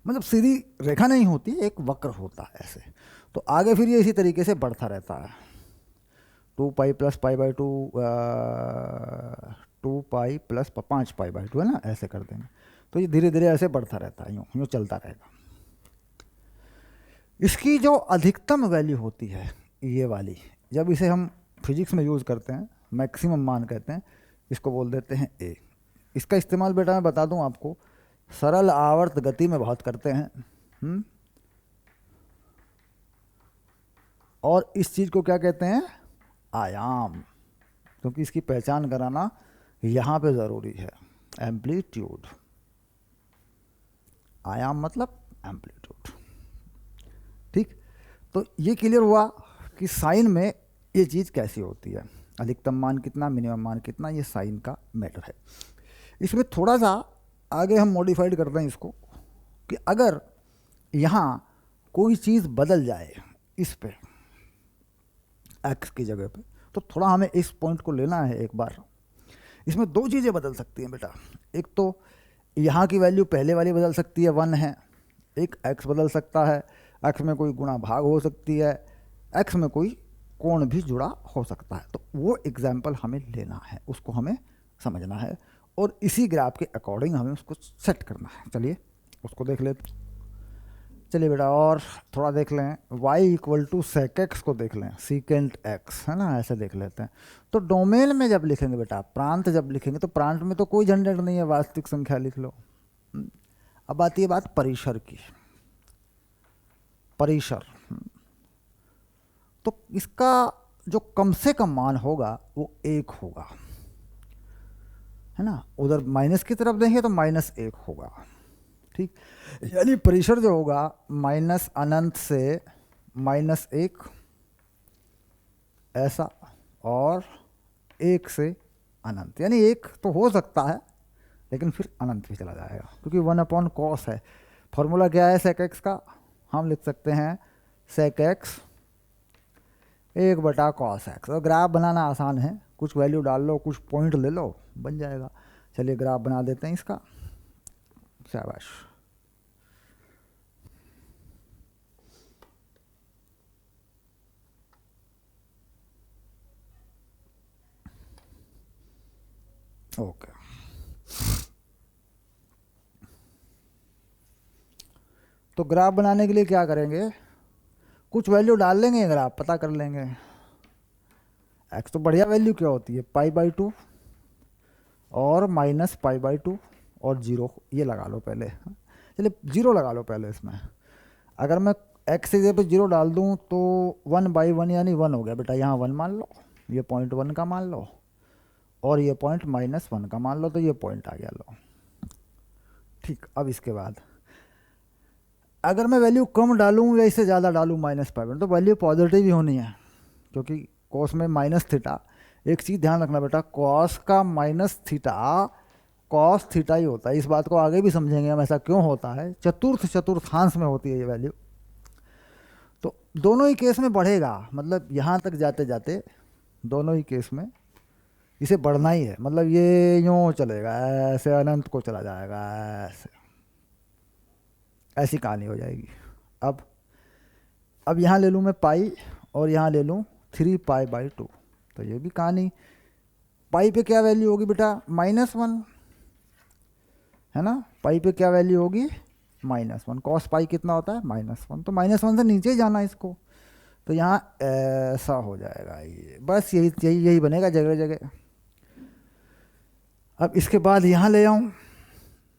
मतलब सीधी रेखा नहीं होती, एक वक्र होता है ऐसे। तो आगे फिर ये इसी तरीके से बढ़ता रहता है, 2π + π/2, 2π + 5π/2 है ना, ऐसे कर देंगे। तो ये धीरे धीरे ऐसे बढ़ता रहता है, यूँ यूँ चलता रहेगा। इसकी जो अधिकतम वैल्यू होती है ये वाली, जब इसे हम फिजिक्स में यूज़ करते हैं, मैक्सिमम मान कहते हैं, इसको बोल देते हैं a। इसका इस्तेमाल बेटा मैं बता दूं आपको, सरल आवर्त गति में बहुत करते हैं। और इस चीज़ को क्या कहते हैं, आयाम, क्योंकि इसकी पहचान कराना यहाँ पे ज़रूरी है, एम्पलीट्यूड। आयाम मतलब एम्पलीट्यूड, ठीक। तो ये क्लियर हुआ कि साइन में ये चीज़ कैसी होती है, अधिकतम मान कितना, मिनिमम मान कितना, ये साइन का मैटर है। इसमें थोड़ा सा आगे हम मॉडिफाइड करते हैं इसको, कि अगर यहाँ कोई चीज़ बदल जाए इस पे x की जगह पे, तो थोड़ा हमें इस पॉइंट को लेना है एक बार। इसमें दो चीज़ें बदल सकती हैं बेटा, एक तो यहाँ की वैल्यू पहले वाली बदल सकती है 1 है, एक x बदल सकता है, x में कोई गुणा भाग हो सकती है, x में कोई कोण भी जुड़ा हो सकता है। तो वो एग्जाम्पल हमें लेना है, उसको हमें समझना है, और इसी ग्राफ के अकॉर्डिंग हमें उसको सेट करना है। चलिए उसको देख लेते। चलिए बेटा और थोड़ा देख लें, y equal to sec X को देख लें, सीकेंट एक्स है ना, ऐसे देख लेते हैं। तो डोमेन में जब लिखेंगे बेटा, प्रांत जब लिखेंगे तो प्रांत में तो कोई झंझट नहीं है, वास्तविक संख्या लिख लो। अब आती है बात परिसर की। परिसर, तो इसका जो कम से कम मान होगा वो 1 होगा, है ना। उधर माइनस की तरफ देंगे तो -1 होगा, ठीक। यानी परिसर जो होगा माइनस अनंत से -1 ऐसा, और 1 से अनंत, यानी 1 तो हो सकता है लेकिन फिर अनंत भी चला जाएगा, क्योंकि 1/cos है। फॉर्मूला क्या है सेक एक्स का, हम लिख सकते हैं सेक एक्स 1/cos एक्स। और ग्राफ बनाना आसान है, कुछ वैल्यू डाल लो, कुछ पॉइंट ले लो, बन जाएगा। चलिए ग्राफ बना देते हैं इसका, शाबाश। ओके, तो ग्राफ बनाने के लिए क्या करेंगे, कुछ वैल्यू डाल लेंगे, ग्राफ पता कर लेंगे। एक्स तो बढ़िया वैल्यू क्या होती है, π/2 और -π/2 और 0, ये लगा लो पहले। चलिए 0 लगा लो पहले इसमें। अगर मैं एक्स की जगह पे 0 डाल दूँ तो 1/1 यानी 1 हो गया बेटा, यहाँ 1 मान लो, ये पॉइंट 1 का मान लो, और ये पॉइंट -1 का मान लो, तो ये पॉइंट आ गया लो, ठीक। अब इसके बाद अगर मैं वैल्यू कम डालूँ या इससे ज़्यादा डालूँ -π/1, तो वैल्यू पॉजिटिव ही होनी है, क्योंकि कॉस में -θ। एक चीज़ ध्यान रखना बेटा, कॉस का -θ कॉस थीटा ही होता है। इस बात को आगे भी समझेंगे हम ऐसा क्यों होता है, चतुर्थांश में होती है ये वैल्यू। तो दोनों ही केस में बढ़ेगा, मतलब यहाँ तक जाते जाते दोनों ही केस में इसे बढ़ना ही है, मतलब ये यूँ चलेगा, ऐसे अनंत को चला जाएगा, ऐसे, ऐसी कहानी हो जाएगी। अब यहाँ ले लूँ मैं पाई, और यहाँ ले लूँ 3π/2, तो ये भी कहानी। पाई पे क्या वैल्यू होगी बेटा, -1, है ना। पाई पे क्या वैल्यू होगी, -1। कॉस पाई कितना होता है, -1, तो -1 से नीचे ही जाना इसको, तो यहाँ ऐसा हो जाएगा ये, बस यही यही यही बनेगा जगह जगह। अब इसके बाद यहाँ ले आऊँ,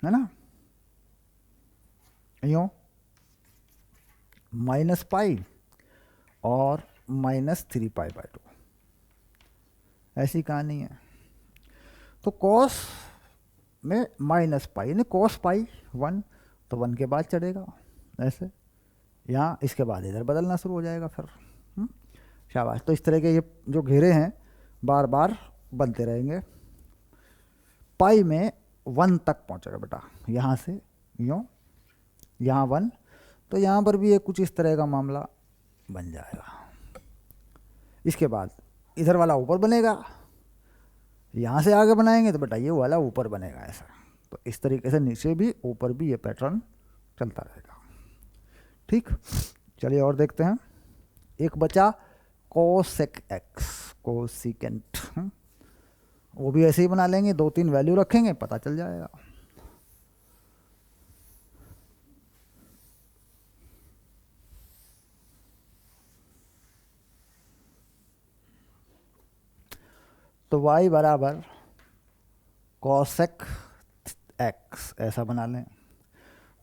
है ना, यूँ -π और -3π/2, ऐसी कहानी है। तो कॉस में -π यानी कॉस पाई 1, तो 1 के बाद चढ़ेगा ऐसे, यहाँ इसके बाद इधर बदलना शुरू हो जाएगा फिर। शाबाश। तो इस तरह के ये जो घेरे हैं बार बार बनते रहेंगे। पाई में 1 तक पहुँचेगा बेटा, यहाँ से यूँ, यहाँ 1, तो यहाँ पर भी ये कुछ इस तरह का मामला बन जाएगा। इसके बाद इधर वाला ऊपर बनेगा, यहाँ से आगे बनाएंगे तो बेटा ये वाला ऊपर बनेगा ऐसा। तो इस तरीके से नीचे भी ऊपर भी ये पैटर्न चलता रहेगा, ठीक। चलिए और देखते हैं, एक बचा कोसेक एक्स, कोसिकेंट, वो भी ऐसे ही बना लेंगे, 2-3 वैल्यू रखेंगे, पता चल जाएगा। तो y बराबर कॉसेक एक्स ऐसा बना लें।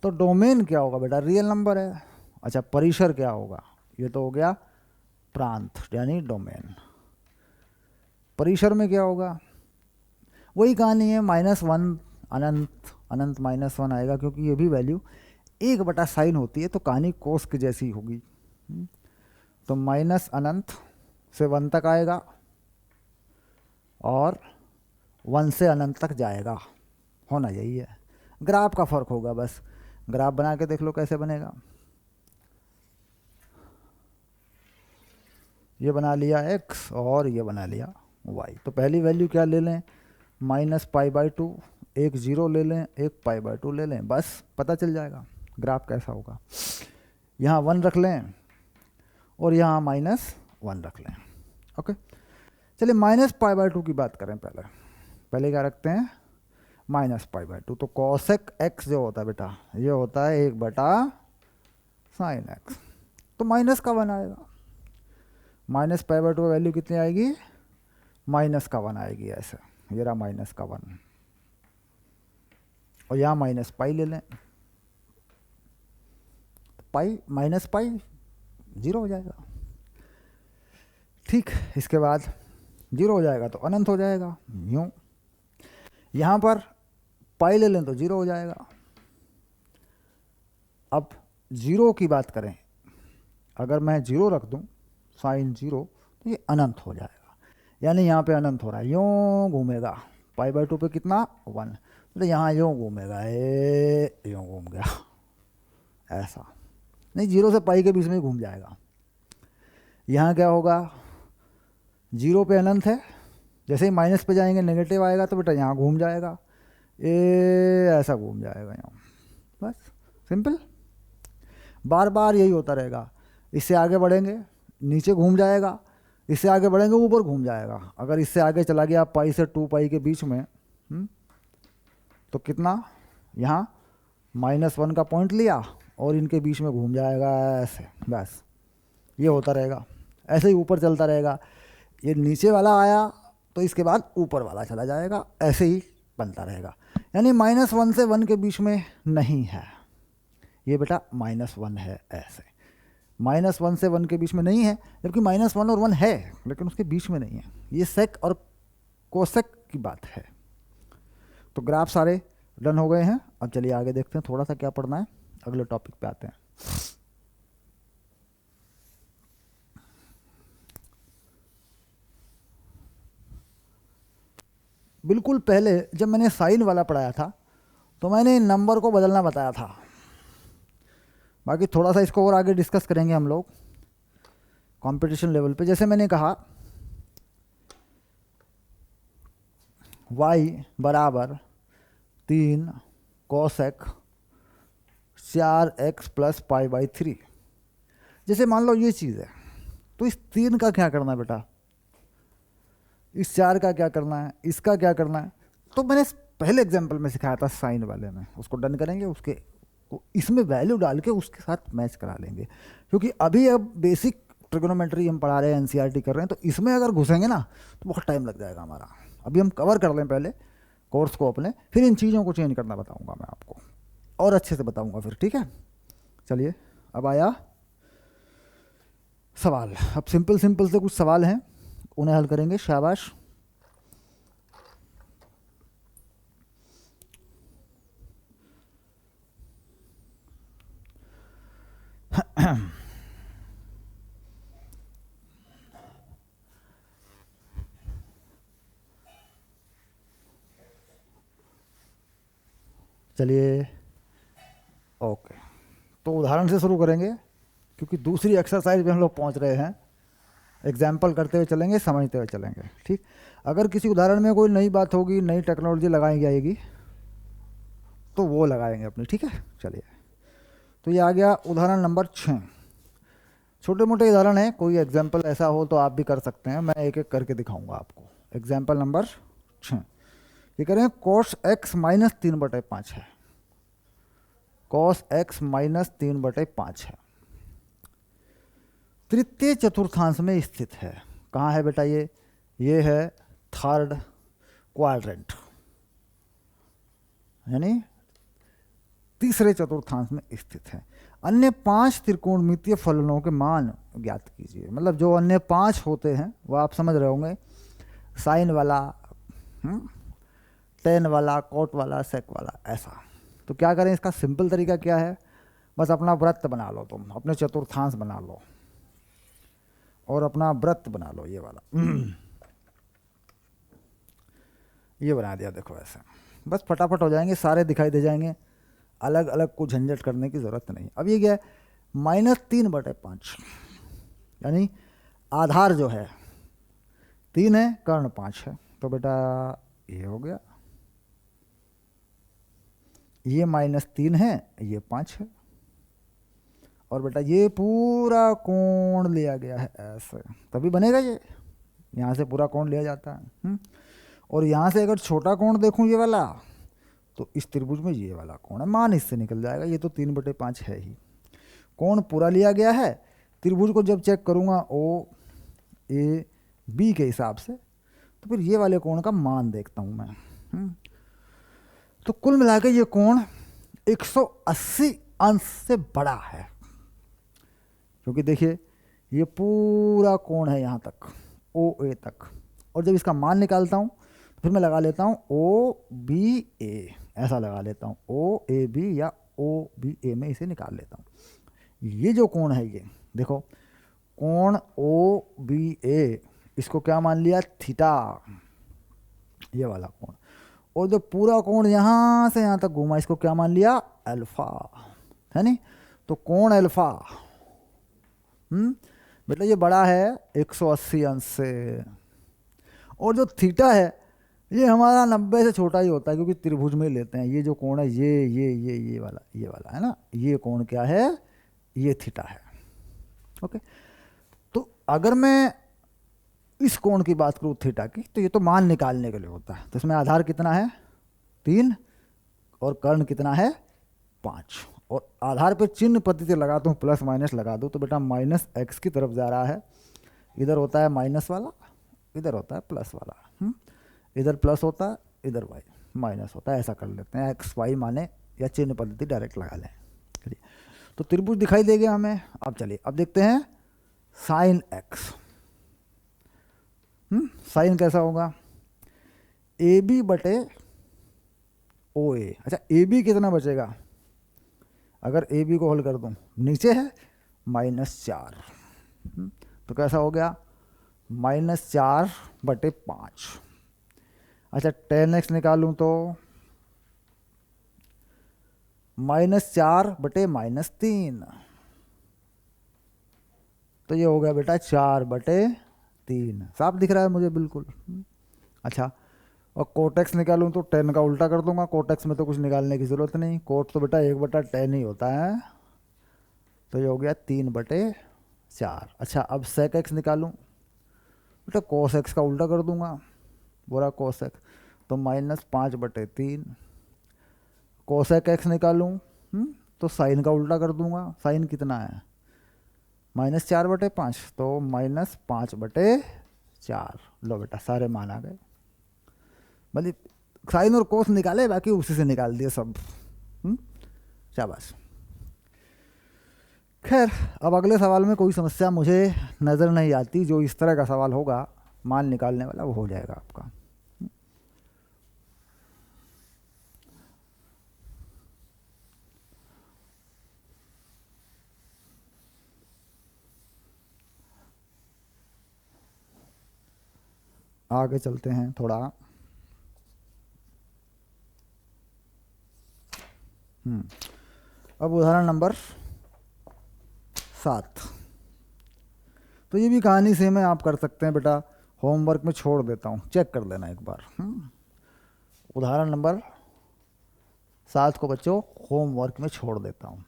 तो डोमेन क्या होगा बेटा, रियल नंबर है। अच्छा, परिसर क्या होगा, ये तो हो गया प्रांत यानी डोमेन। परिसर में क्या होगा, वही कहानी है, -1 अनंत, अनंत -1 आएगा, क्योंकि ये भी वैल्यू 1/sin होती है, तो कहानी कोस की जैसी होगी। तो माइनस अनंत से 1 तक आएगा और 1 से अनंत तक जाएगा, होना यही है। ग्राफ का फ़र्क होगा बस, ग्राफ बना के देख लो कैसे बनेगा। ये बना लिया x और ये बना लिया y। तो पहली वैल्यू क्या ले लें, -π/2, एक 0 ले लें, एक π/2 ले लें, बस पता चल जाएगा ग्राफ कैसा होगा। यहाँ 1 रख लें और यहाँ -1 रख लें। ओके, चलिए -π/2 की बात करें। पहले क्या रखते हैं, -π/2। तो कॉसेक एक्स जो होता है बेटा, ये होता है 1/√π/2। साइन एक्स, तो माइनस का 1 आएगा। माइनस पाई बाई 2 वैल्यू कितनी आएगी, माइनस का 1 आएगी। ऐसे ये रहा माइनस का 1, और यहाँ माइनस पाई ले लें, पाई माइनस पाई 0 हो जाएगा। ठीक, इसके बाद 0 हो जाएगा तो अनंत हो जाएगा, यूँ। यहाँ पर पाई ले लें तो 0 हो जाएगा। अब 0 की बात करें, अगर मैं 0 रख दूँ साइन 0 तो ये अनंत हो जाएगा, यानी यहाँ पे अनंत हो रहा है, यूँ घूमेगा। पाई बाई 2 पे कितना 1, तो यहाँ यूँ घूमेगा, यूँ घूम गया ऐसा। नहीं, 0 से पाई के बीच में घूम जाएगा। यहाँ क्या होगा, 0 पे अनंत है, जैसे ही माइनस पे जाएंगे नेगेटिव आएगा तो बेटा यहाँ घूम जाएगा, ऐसा घूम जाएगा यहाँ। बस सिंपल, बार बार यही होता रहेगा। इससे आगे बढ़ेंगे नीचे घूम जाएगा, इससे आगे बढ़ेंगे ऊपर घूम जाएगा। अगर इससे आगे चला गया पाई से 2 पाई के बीच में, तो कितना, यहाँ -1 का पॉइंट लिया और इनके बीच में घूम जाएगा ऐसे। बस ये होता रहेगा, ऐसे ही ऊपर चलता रहेगा। ये नीचे वाला आया तो इसके बाद ऊपर वाला चला जाएगा, ऐसे ही बनता रहेगा। यानी -1 से 1 के बीच में नहीं है ये बेटा, -1 है ऐसे। -1 से 1 के बीच में नहीं है, जबकि -1 और 1 है लेकिन उसके बीच में नहीं है। ये सेक और कोसेक की बात है। तो ग्राफ सारे डन हो गए हैं। अब चलिए आगे देखते हैं थोड़ा सा क्या पढ़ना है, अगले टॉपिक पे आते हैं। बिल्कुल पहले जब मैंने साइन वाला पढ़ाया था तो मैंने नंबर को बदलना बताया था। बाकी थोड़ा सा इसको और आगे डिस्कस करेंगे हम लोग कंपटीशन लेवल पे। जैसे मैंने कहा y बराबर 3 cosec 4x plus pi by 3। जैसे मान लो ये चीज़ है, तो इस 3 का क्या करना है बेटा, इस 4 का क्या करना है, इसका क्या करना है। तो मैंने पहले एग्जाम्पल में सिखाया था साइन वाले में, उसको डन करेंगे, उसके इसमें वैल्यू डाल के उसके साथ मैच करा लेंगे। क्योंकि अभी अब बेसिक ट्रिग्नोमेट्री हम पढ़ा रहे हैं, एनसीईआरटी कर रहे हैं, तो इसमें अगर घुसेंगे ना तो बहुत टाइम लग जाएगा हमारा। अभी हम कवर कर लें पहले कोर्स को अपने, फिर इन चीज़ों को चेंज करना बताऊंगा मैं आपको, और अच्छे से बताऊंगा फिर। ठीक है, चलिए अब आया सवाल। अब सिंपल सिंपल से कुछ सवाल हैं, उन्हें हल करेंगे। शाबाश। चलिए ओके, तो उदाहरण से शुरू करेंगे क्योंकि दूसरी एक्सरसाइज में हम लोग पहुंच रहे हैं। एग्जाम्पल करते हुए चलेंगे, समझते हुए चलेंगे। ठीक, अगर किसी उदाहरण में कोई नई बात होगी, नई टेक्नोलॉजी लगाई जाएगी तो वो लगाएंगे अपनी। ठीक है, चलिए। तो ये आ गया उदाहरण नंबर 6। छोटे मोटे उदाहरण है, कोई एग्जाम्पल ऐसा हो तो आप भी कर सकते हैं, मैं एक एक करके दिखाऊंगा आपको। एग्जाम्पल नंबर 6 ये करें, cos x माइनस 3/5 है। cos x माइनस 3/5 है, तृतीय चतुर्थांश में स्थित है। कहाँ है बेटा ये है थर्ड क्वाड्रेंट, यानी तीसरे चतुर्थांश में स्थित है। अन्य 5 त्रिकोणमितीय फलनों के मान ज्ञात कीजिए। मतलब जो अन्य 5 होते हैं वो आप समझ रहे होंगे, साइन वाला, टेन वाला, कोट वाला, सेक वाला, ऐसा। तो क्या करें, इसका सिंपल तरीका क्या है, बस अपना वृत्त बना लो, तुम अपने चतुर्थांश बना लो और अपना वृत्त बना लो, ये वाला ये बना दिया। देखो ऐसे बस फटाफट हो जाएंगे, सारे दिखाई दे जाएंगे, अलग अलग को झंझट करने की ज़रूरत नहीं। अब ये क्या है, -3/5, यानी आधार जो है 3 है, कर्ण 5 है। तो बेटा ये हो गया, ये -3 है, ये 5 है, और बेटा ये पूरा कोण लिया गया है ऐसे, तभी बनेगा ये। यहाँ से पूरा कोण लिया जाता है। और यहाँ से अगर छोटा कोण देखूँ ये वाला, तो इस त्रिभुज में ये वाला कोण है, मान इससे निकल जाएगा। ये तो 3/5 है ही। कोण पूरा लिया गया है, त्रिभुज को जब चेक करूँगा ओ ए बी के हिसाब से, तो फिर ये वाले कोण का मान देखता हूँ मैं। तो कुल मिला के ये कोण 180 अंश से बड़ा है, क्योंकि देखिए ये पूरा कोण है यहाँ तक ओ ए तक, और जब इसका मान निकालता हूँ तो फिर मैं लगा लेता हूँ ओ बी ए, ऐसा लगा लेता हूँ ओ ए बी या ओ बी ए में इसे निकाल लेता हूँ। ये जो कोण है ये देखो, कोण ओ बी ए, इसको क्या मान लिया, थीटा, ये वाला कोण, और जो पूरा कोण यहाँ से यहाँ तक घूमा इसको क्या मान लिया, अल्फा, है नहीं। तो कोण अल्फा बेटा ये बड़ा है 180 अंश से, और जो थीटा है ये हमारा 90 से छोटा ही होता है, क्योंकि त्रिभुज में लेते हैं। ये जो कोण है ये वाला है ना, ये कोण क्या है, ये थीटा है। ओके, तो अगर मैं इस कोण की बात करूँ थीटा की, तो ये तो मान निकालने के लिए होता है। तो इसमें आधार कितना है 3 और कर्ण कितना है 5, और आधार पे चिन्ह पद्धति लगाता हूँ, प्लस माइनस लगा दूँ, तो बेटा माइनस एक्स की तरफ जा रहा है, इधर होता है माइनस वाला, इधर होता है प्लस वाला, इधर प्लस होता है, इधर वाई माइनस होता है, ऐसा कर लेते हैं, एक्स वाई माने या चिन्ह पद्धति डायरेक्ट लगा लें। चलिए, तो त्रिभुज दिखाई देगा हमें। अब चलिए अब देखते हैं साइन एक्स। साइन कैसा होगा, ए बी बटे ओ ए। अच्छा, ए बी कितना बचेगा, अगर ए बी को हल कर दूं, नीचे है -4, तो कैसा हो गया -4 बटे 5। अच्छा, 10x निकालूं तो -4 बटे -3, तो ये हो गया बेटा 4 बटे 3। साफ दिख रहा है मुझे बिल्कुल। अच्छा, और कोट एक्स निकालूं तो 10 का उल्टा कर दूंगा, कोट एक्स में तो कुछ निकालने की ज़रूरत नहीं, कोट तो बेटा 1/10 ही होता है, तो ये हो गया 3 बटे 4। अच्छा, अब सेक एक्स निकालूं, बेटा कोस एक्स का उल्टा कर दूंगा, बोरा कोस एक्स, तो -5 बटे 3। कोसेक एक्स निकालूं तो साइन का उल्टा कर दूंगा, साइन कितना है -4 बटे 5, तो -5 बटे 4। लो बेटा सारे मान आ गए, मतलब साइन और कोस निकाले, बाकी उसी से निकाल दिए सब। शाबाश। खैर, अब अगले सवाल में कोई समस्या मुझे नज़र नहीं आती, जो इस तरह का सवाल होगा मान निकालने वाला वो हो जाएगा आपका। आगे चलते हैं थोड़ा। अब उदाहरण नंबर 7। तो ये भी कहानी सेम है, आप कर सकते हैं बेटा, होमवर्क में छोड़ देता हूँ, चेक कर लेना एक बार। उदाहरण नंबर 7 को बच्चों होमवर्क में छोड़ देता हूँ।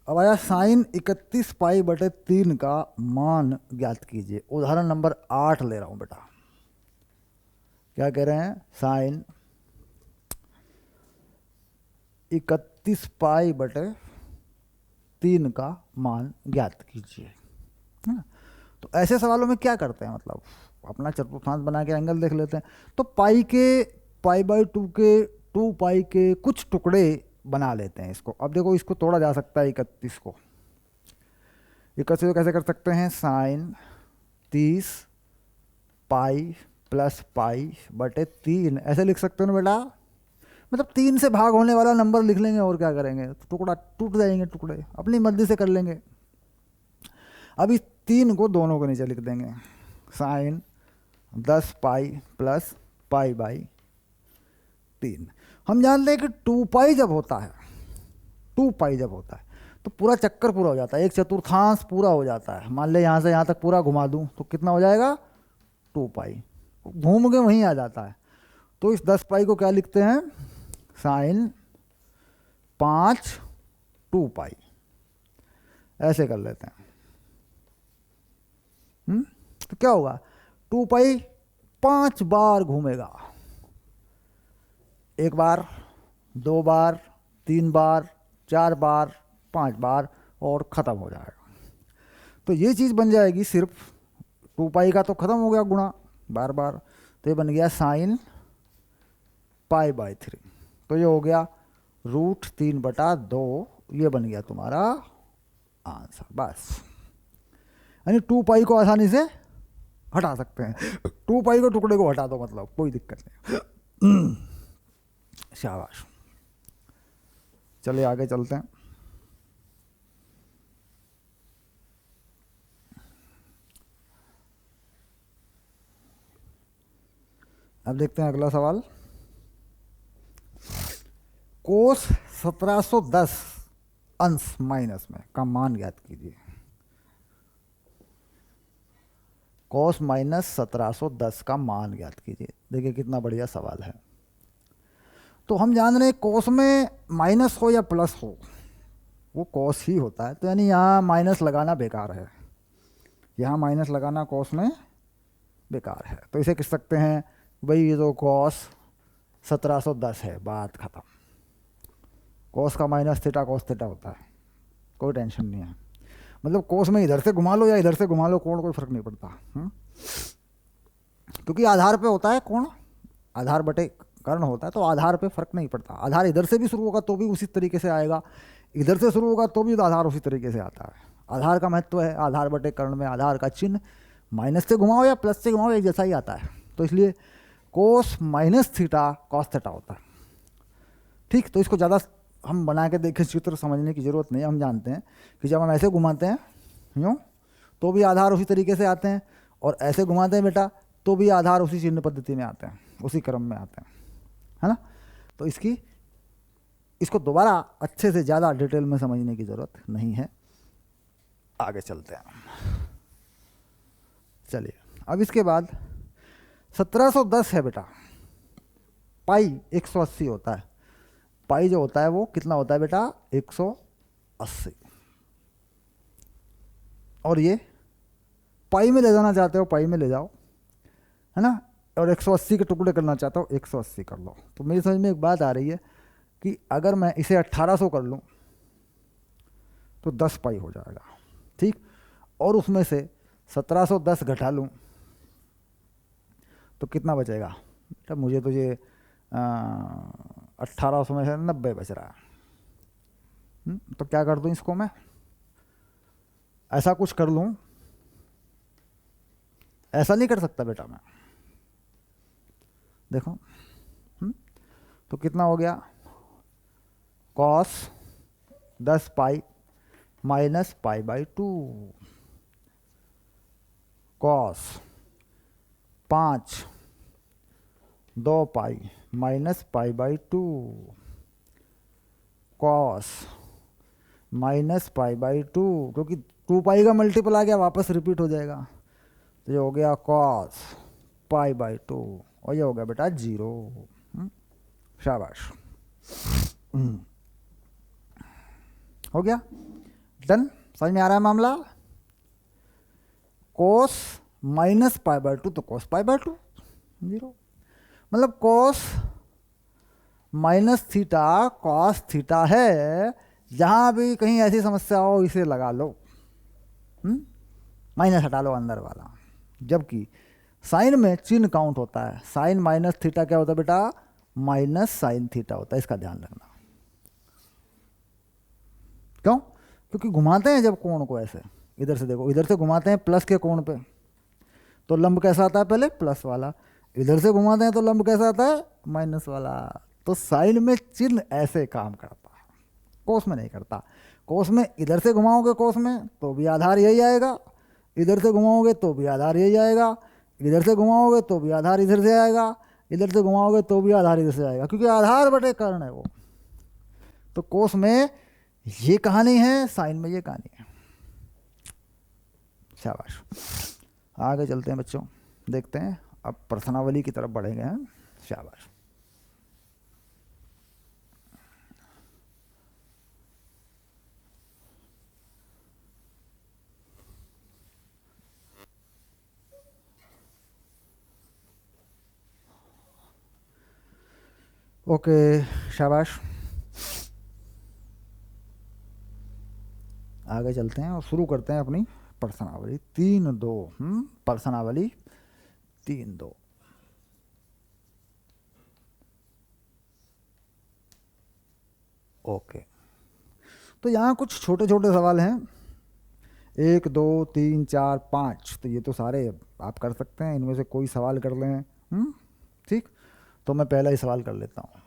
अब आया साइन 31 पाई बटे 3 का मान ज्ञात कीजिए। उदाहरण नंबर 8 ले रहा हूँ बेटा। क्या कह रहे हैं, साइन 31 पाई बटे 3 का मान ज्ञात कीजिए। है ना, तो ऐसे सवालों में क्या करते हैं, मतलब अपना चतुर्थांश बना के एंगल देख लेते हैं। तो पाई/2 के 2 पाई के कुछ टुकड़े बना लेते हैं इसको। अब देखो, इसको तोड़ा जा सकता है 31 को। 31 को कैसे कर सकते हैं, साइन 30 पाई प्लस पाई बटे 3 ऐसे लिख सकते हो ना बेटा। मतलब 3 से भाग होने वाला नंबर लिख लेंगे, और क्या करेंगे, तो टुकड़ा टूट जाएंगे, टुकड़े अपनी मर्जी से कर लेंगे। अब इस 3 को दोनों को नीचे लिख देंगे, sine 10 pi plus pi by 3। हम जानते हैं कि 2 पाई जब होता है, 2 पाई जब होता है तो पूरा चक्कर पूरा हो जाता है, एक चतुर्थांश पूरा हो जाता है। मान ले यहाँ से यहाँ तक पूरा घुमा दूँ तो कितना हो जाएगा, 2 पाई, घूम के वहीं आ जाता है। तो इस 10 पाई को क्या लिखते हैं, साइन 5 2 पाई, ऐसे कर लेते हैं। तो क्या होगा, 2 पाई 5 बार घूमेगा, 1 बार, 2 बार, 3 बार, 4 बार, 5 बार और ख़त्म हो जाएगा। तो ये चीज़ बन जाएगी सिर्फ 2 पाई का तो ख़त्म हो गया गुणा बार बार, तो ये बन गया साइन π/3। तो ये हो गया √3/2, ये बन गया तुम्हारा आंसर। बस यानी 2 पाई को आसानी से हटा सकते हैं, 2 पाई को टुकड़े को हटा दो, मतलब कोई दिक्कत नहीं। शाबाश, चलिए आगे चलते हैं। अब देखते हैं अगला सवाल। कोस 1710 अंश माइनस में का मान ज्ञात कीजिए। कोस माइनस 1710 का मान ज्ञात कीजिए। देखिए कितना बढ़िया सवाल है। तो हम जान रहे हैं कोस में माइनस हो या प्लस हो, वो कोस ही होता है, तो यानी यहाँ माइनस लगाना बेकार है, यहाँ माइनस लगाना कोस में बेकार है। तो इसे कह सकते हैं भाई ये तो कोस 1710 है, बात खत्म। कोस का माइनस थीटा कोस थीटा होता है, कोई टेंशन नहीं है। मतलब कोस में इधर से घुमा लो या इधर से घुमा लो, कोण कोई फर्क नहीं पड़ता। क्योंकि आधार पे होता है कोण, आधार बटे कर्ण होता है, तो आधार पे फर्क नहीं पड़ता। आधार इधर से भी शुरू होगा तो भी उसी तरीके से आएगा, इधर से शुरू होगा तो भी आधार उसी तरीके से आता है। आधार का महत्व है, आधार बटे कर्ण में आधार का चिन्ह माइनस से घुमाओ या प्लस से घुमाओ एक जैसा ही आता है। तो इसलिए कोस माइनस थीटा कॉस थीटा होता है। ठीक, तो इसको ज़्यादा हम बना के देखें चित्र समझने की ज़रूरत नहीं है। हम जानते हैं कि जब हम ऐसे घुमाते हैं यूँ तो भी आधार उसी तरीके से आते हैं, और ऐसे घुमाते हैं बेटा तो भी आधार उसी चिन्ह पद्धति में आते हैं, उसी क्रम में आते हैं, है ना। तो इसको दोबारा अच्छे से ज़्यादा डिटेल में समझने की ज़रूरत नहीं है। आगे चलते हैं। चलिए अब इसके बाद 1710 है बेटा, पाई 180 होता है। पाई जो होता है वो कितना होता है बेटा 180, और ये पाई में ले जाना चाहते हो पाई में ले जाओ, है ना। और 180 के टुकड़े करना चाहता हो 180 कर लो। तो मेरी समझ में एक बात आ रही है कि अगर मैं इसे 1800 कर लूँ तो 10 पाई हो जाएगा, ठीक। और उसमें से 1710 घटा लूँ तो कितना बचेगा बेटा, मुझे तो ये 1800 में से 90 बच रहा है। तो क्या कर दूँ इसको, मैं ऐसा कुछ कर लूँ, ऐसा नहीं कर सकता बेटा मैं, देखो। तो कितना हो गया, cos 10 pi minus π/2, cos 5 2 pi minus π/2, cos minus π/2, क्योंकि 2 पाई का मल्टीपल आ गया वापस रिपीट हो जाएगा। तो ये हो गया कॉस π/2, और ये हो गया बेटा 0। शाबाश, हो गया डन। समझ में आ रहा है मामला। कोस माइनस π/2 तो कोस π/2 0, मतलब कोस माइनस थीटा कॉस थीटा है। जहाँ भी कहीं ऐसी समस्या हो इसे लगा लो, माइनस हटा लो अंदर वाला। जबकि साइन में चिन्ह काउंट होता है, साइन माइनस थीटा क्या होता है बेटा, माइनस साइन थीटा होता है, इसका ध्यान रखना। क्यों, क्योंकि घुमाते हैं जब कोण को ऐसे, इधर से देखो, इधर से घुमाते हैं प्लस के कोण पे तो लंब कैसा आता है, पहले प्लस वाला। इधर से घुमाते हैं तो लंब कैसा आता है, माइनस वाला। तो साइन में चिन्ह ऐसे काम करता है, कोस में नहीं करता। कोस में इधर से घुमाओगे कोस में तो भी आधार यही आएगा, इधर से घुमाओगे तो भी आधार यही आएगा, इधर से घुमाओगे तो भी आधार इधर से आएगा, इधर से घुमाओगे तो भी आधार इधर से आएगा, क्योंकि आधार बटे कर्ण है वो। तो कोस में ये कहानी है, साइन में ये कहानी है। शाबाश, आगे चलते हैं बच्चों, देखते हैं अब प्रश्नावली की तरफ बढ़ेंगे हैं। शाबाश, ओके शाबाश। आगे चलते हैं और शुरू करते हैं अपनी प्रश्नावली 3-2। प्रश्नावली 3-2। ओके, तो यहाँ कुछ छोटे छोटे सवाल हैं, 1 2 3 4 5, तो ये तो सारे आप कर सकते हैं, इनमें से कोई सवाल कर लें। ठीक, तो मैं पहला ही सवाल कर लेता हूँ।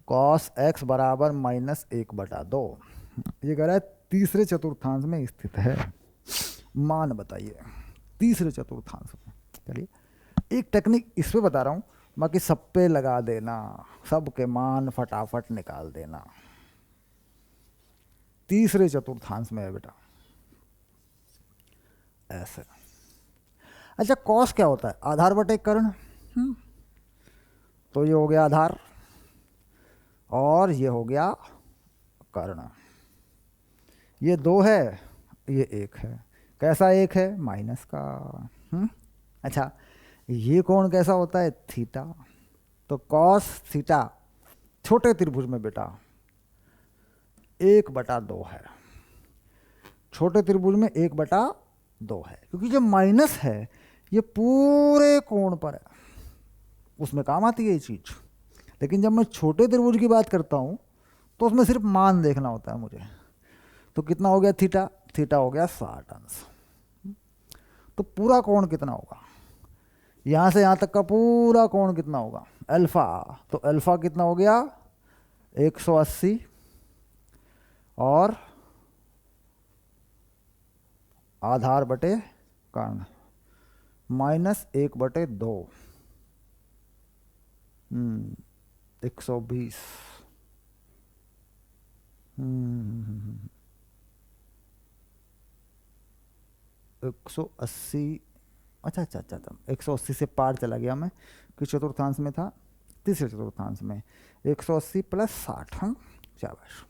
cos x बराबर -1/2, ये कह रहा है तीसरे चतुर्थांश में स्थित है, मान बताइए तीसरे चतुर्थांश में। चलिए एक टेक्निक इस पे बता रहा हूँ, बाकी सब पे लगा देना, सब के मान फटाफट निकाल देना। तीसरे चतुर्थांश में है बेटा ऐसे। अच्छा, कॉस क्या होता है? आधार बटे कर्ण। तो ये हो गया आधार और ये हो गया कर्ण। ये 2 है, ये 1 है। कैसा 1 है? माइनस का। अच्छा, ये कोण कैसा होता है? थीटा। तो कॉस थीटा छोटे त्रिभुज में बेटा 1/2 है, छोटे त्रिभुज में 1/2 है, क्योंकि जो माइनस है ये पूरे कोण पर है, उसमें काम आती है ये चीज। लेकिन जब मैं छोटे त्रिभुज की बात करता हूं तो उसमें सिर्फ मान देखना होता है मुझे। तो कितना हो गया थीटा? थीटा हो गया 60 अंश। तो पूरा कोण कितना होगा? यहां से यहां तक का पूरा कोण कितना होगा? अल्फा। तो अल्फा कितना हो गया? 180 और आधार बटे कर्ण -1/2, 120। 180। अच्छा, 180 से पार चला गया मैं, किस चतुर्थांश में था? तीसरे चतुर्थांश में। 180 + 60। हाँ, शाबाश।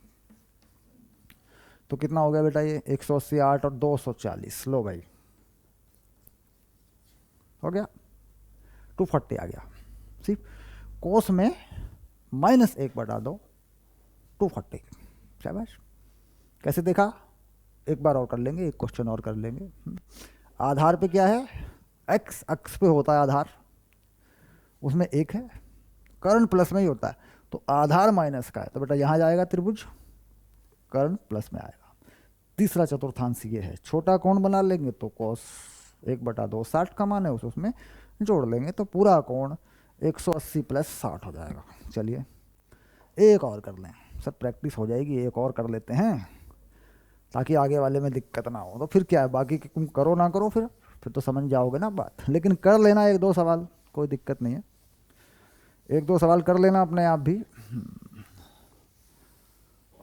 तो कितना हो गया बेटा ये? 180, 8 और 240। लो भाई, हो गया 240 आ गया। सिर्फ कोस में -1/2, 240। शाबाश। कैसे देखा? एक बार और कर लेंगे, एक क्वेश्चन और कर लेंगे। आधार पे क्या है? एक्स अक्ष पे होता है आधार, उसमें 1 है, कर्ण प्लस में ही होता है, तो आधार माइनस का है, तो बेटा यहाँ जाएगा त्रिभुज, कर्ण प्लस में आएगा। तीसरा चतुर्थांश ये है। छोटा कोण बना लेंगे तो cos 1/2, 60 का मान है उसमें जोड़ लेंगे तो पूरा कोण 180 + 60 हो जाएगा। चलिए एक और कर लें, सब प्रैक्टिस हो जाएगी, एक और कर लेते हैं ताकि आगे वाले में दिक्कत ना हो। तो फिर क्या है, बाकी तुम करो ना करो, फिर तो समझ जाओगे ना बात। लेकिन कर लेना 1-2 सवाल, कोई दिक्कत नहीं है, 1-2 सवाल कर लेना अपने आप भी।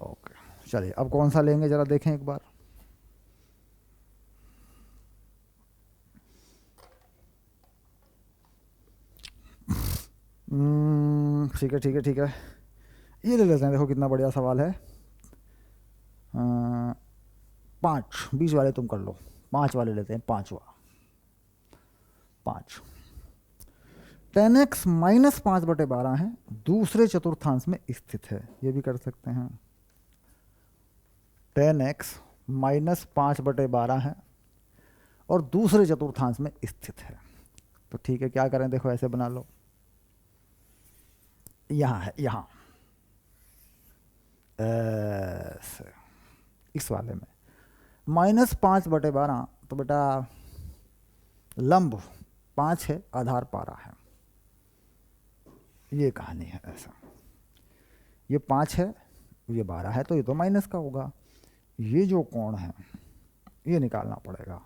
ओके, चलिए अब कौन सा लेंगे जरा देखें एक बार। ठीक है ठीक है ठीक है, ये ले लेते हैं। देखो कितना बढ़िया सवाल है। 5, 20 वाले तुम कर लो, 5 वाले लेते हैं। 5वां, 5 10x -5/12 है, दूसरे चतुर्थांश में स्थित है। ये भी कर सकते हैं। 10x -5/12 है और दूसरे चतुर्थांश में स्थित है। तो ठीक है, क्या करें? देखो ऐसे बना लो, यहाँ है, यहाँ ऐसे, इस वाले में -5/12, तो बेटा लंब 5 है, आधार 12 है। ये कहानी है ऐसा, ये 5 है, ये 12 है, तो ये तो माइनस का होगा। ये जो कोण है ये निकालना पड़ेगा,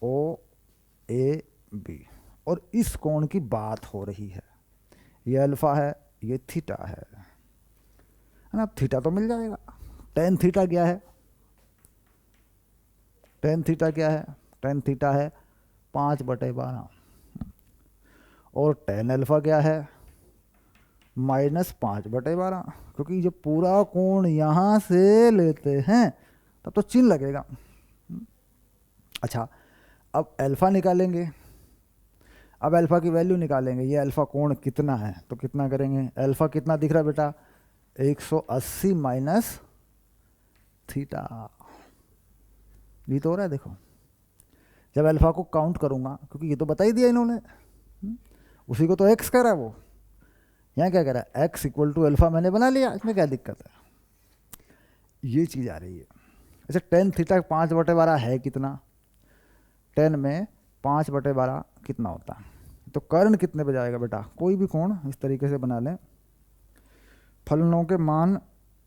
OAB, और इस कोण की बात हो रही है। ये अल्फा है, ये थीटा है ना? थीटा तो मिल जाएगा। टेन थीटा क्या है? टेन थीटा क्या है? टेन थीटा है 5/12, और टेन अल्फा क्या है? -5/12, क्योंकि जब पूरा कोण यहाँ से लेते हैं तब तो चिन्ह लगेगा। अच्छा, अब अल्फा निकालेंगे, अब अल्फा की वैल्यू निकालेंगे। ये अल्फा कोण कितना है, तो कितना करेंगे? अल्फा कितना दिख रहा है बेटा? 180 - थीटा। ये तो हो रहा है देखो, जब अल्फ़ा को काउंट करूँगा, क्योंकि ये तो बता ही दिया इन्होंने, उसी को तो एक्स कह रहा है वो, यहाँ क्या कह रहा है, एक्स इक्वल टू अल्फ़ा मैंने बना लिया, इसमें क्या दिक्कत है, ये चीज़ आ रही है। अच्छा, टेन थीटा 5/12 है कितना, 10 में 5/12 कितना होता है, तो कर्ण कितने पे जाएगा बेटा, कोई भी कोण इस तरीके से बना लें, फलनों के मान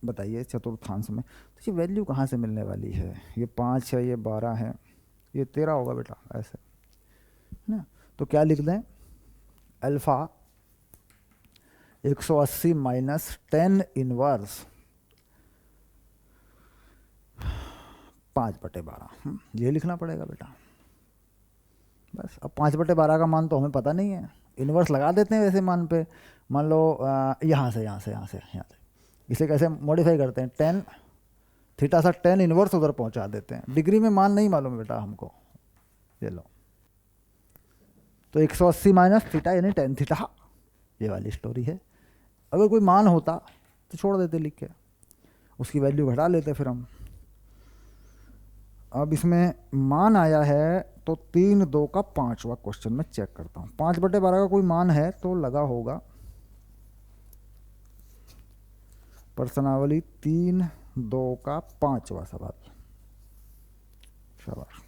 बताइए चतुर्थांश में, तो ये वैल्यू कहाँ से मिलने वाली है, ये 5 है, ये 12 है, ये 13 होगा बेटा, ऐसे है ना। तो क्या लिख दें, अल्फ़ा 180 माइनस 10 इनवर्स 5/12, ये लिखना पड़ेगा बेटा बस। अब 5/12 का मान तो हमें पता नहीं है, इन्वर्स लगा देते हैं वैसे मान पे, मान लो यहाँ से यहाँ से यहाँ से यहाँ से, इसे कैसे मॉडिफाई करते हैं, 10 थीटा सा 10 इन्वर्स उधर पहुँचा देते हैं, डिग्री में मान नहीं मालूम है बेटा हमको, ये लो, तो 180 माइनस थीटा यानी 10 थीटा, ये वाली स्टोरी है। अगर कोई मान होता तो छोड़ देते लिख के, उसकी वैल्यू घटा लेते फिर हम। अब इसमें मान आया है तो 3 2 का 5वां क्वेश्चन में चेक करता हूँ, 5/12 का कोई मान है तो लगा होगा प्रश्नावली 3 2 का 5वां सवाल, शाबाश।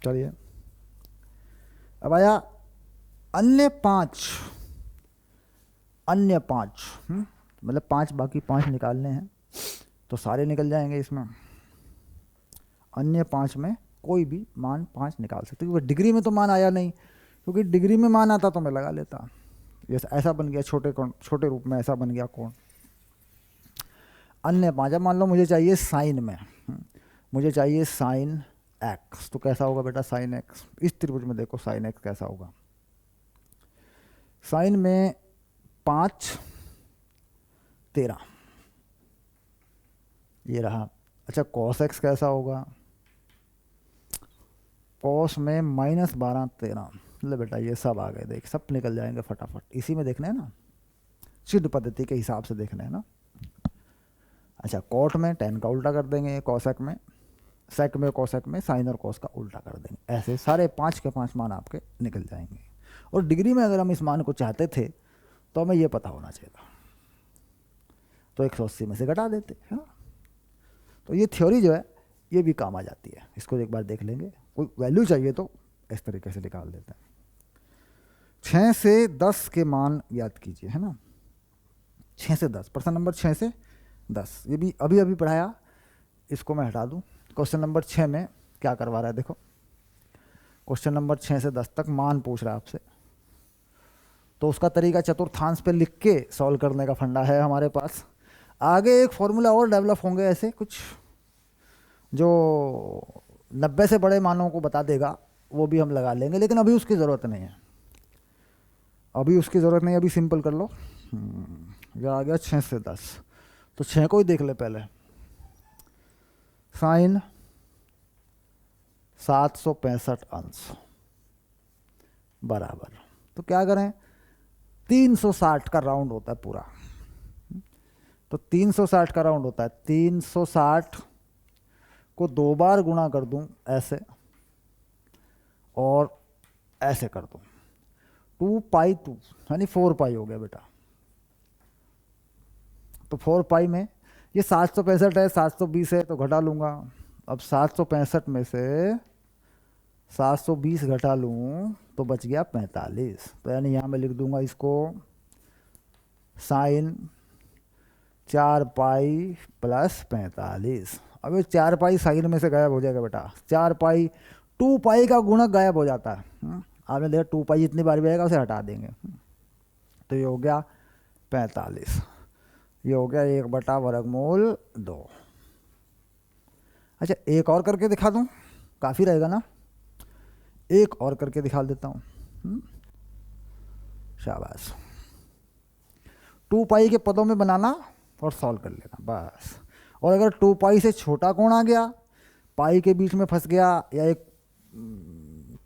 चलिए, अब आया अन्य 5, अन्य 5, मतलब 5 बाकी 5 निकालने हैं तो सारे निकल जाएंगे इसमें। अन्य 5 में कोई भी मान 5 निकाल सकते, क्योंकि डिग्री में तो मान आया नहीं, क्योंकि डिग्री में मान आता तो मैं लगा लेता। ये ऐसा बन गया छोटे रूप में, ऐसा बन गया कोण। अन्य 5, अब मान लो मुझे चाहिए साइन में, मुझे चाहिए साइन एक्स, तो कैसा होगा बेटा साइन एक्स, इस त्रिभुज में देखो साइन एक्स कैसा होगा, साइन में 5 13 ये रहा। अच्छा, कॉस एक्स कैसा होगा, कॉस में -12 13, ले बेटा ये सब आ गए, देख सब निकल जाएंगे फटाफट, इसी में देखना है ना, सिद्ध पद्धति के हिसाब से देखना है ना। अच्छा, कॉट में 10 का उल्टा कर देंगे, कॉसेक में, सेक में कॉसेक में साइन और कॉस का उल्टा कर देंगे, ऐसे सारे 5 के 5 मान आपके निकल जाएंगे। और डिग्री में अगर हम इस मान को चाहते थे तो हमें ये पता होना चाहिए था, तो 180 में से घटा देते, है ना। तो ये थ्योरी जो है ये भी काम आ जाती है, इसको एक बार देख लेंगे, कोई वैल्यू चाहिए तो इस तरीके से निकाल देते हैं। 6 से 10 के मान याद कीजिए, है ना, 6 से 10, प्रश्न नंबर 6 से 10, ये भी अभी अभी पढ़ाया, इसको मैं हटा दूँ। क्वेश्चन नंबर 6 में क्या करवा रहा है देखो, क्वेश्चन नंबर 6 से 10 तक मान पूछ रहा है आपसे, तो उसका तरीका चतुर्थांश पे लिख के सॉल्व करने का फंडा है हमारे पास। आगे एक फॉर्मूला और डेवलप होंगे ऐसे कुछ, जो 90 से बड़े मानों को बता देगा, वो भी हम लगा लेंगे, लेकिन अभी उसकी ज़रूरत नहीं है, अभी उसकी ज़रूरत नहीं, अभी सिंपल कर लो। ये आ गया 6 से 10, तो 6 को ही देख ले पहले, साइन 765 अंश बराबर, तो क्या करें, 360 का राउंड होता है पूरा, तो 360 का राउंड होता है, 360 को 2 बार गुणा कर दूं ऐसे और ऐसे कर दूं, 2π2 यानी 4π हो गया बेटा। तो 4π में ये 765 है, 720 है तो घटा लूँगा, अब 765 में से 720 घटा लूँ तो बच गया 45, तो यानी यहाँ मैं लिख दूंगा इसको साइन 4π + 45। अब ये 4π साइन में से गायब हो जाएगा बेटा, 4π 2π का गुणक गायब हो जाता है, आपने देखा 2π जितनी बार भी आएगा उसे हटा देंगे, तो ये हो गया 45, ये हो गया 1/√2। अच्छा, एक और करके दिखा दूं, काफ़ी रहेगा ना, एक और करके दिखा देता हूँ, शाबाश। 2π के पदों में बनाना और सॉल्व कर लेना बस। और अगर 2π से छोटा कोण आ गया, पाई के बीच में फंस गया, या एक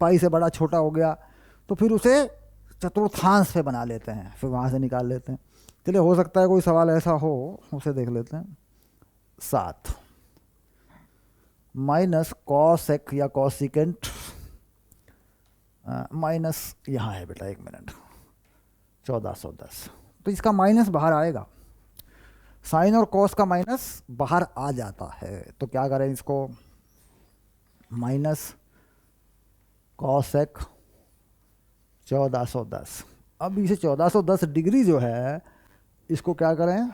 पाई से बड़ा छोटा हो गया, तो फिर उसे चतुर्थांश पे बना लेते हैं, फिर वहाँ से निकाल लेते हैं। चलिए, हो सकता है कोई सवाल ऐसा हो, उसे देख लेते हैं। 7 माइनस कॉसेक या कॉसिकेंट माइनस, यहाँ है बेटा, 1 मिनट, 1410। तो इसका माइनस बाहर आएगा, साइन और कॉस का माइनस बाहर आ जाता है। तो क्या करें इसको, माइनस कॉसेक 1410। अब इसे 1410 डिग्री जो है, इसको क्या करें,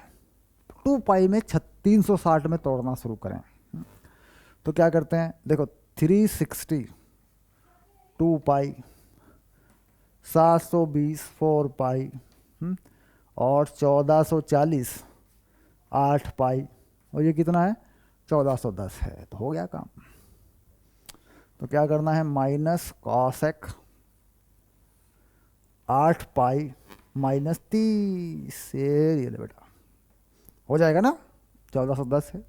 2 पाई में 360 में तोड़ना शुरू करें। तो क्या करते हैं, देखो 360 2 पाई, 720 4 पाई, और 1440 8 पाई, और ये कितना है, 1410 है। तो हो गया काम। तो क्या करना है, माइनस कॉसेक 8 पाई माइनस 30, ये ले बेटा, हो जाएगा ना, 1410 है।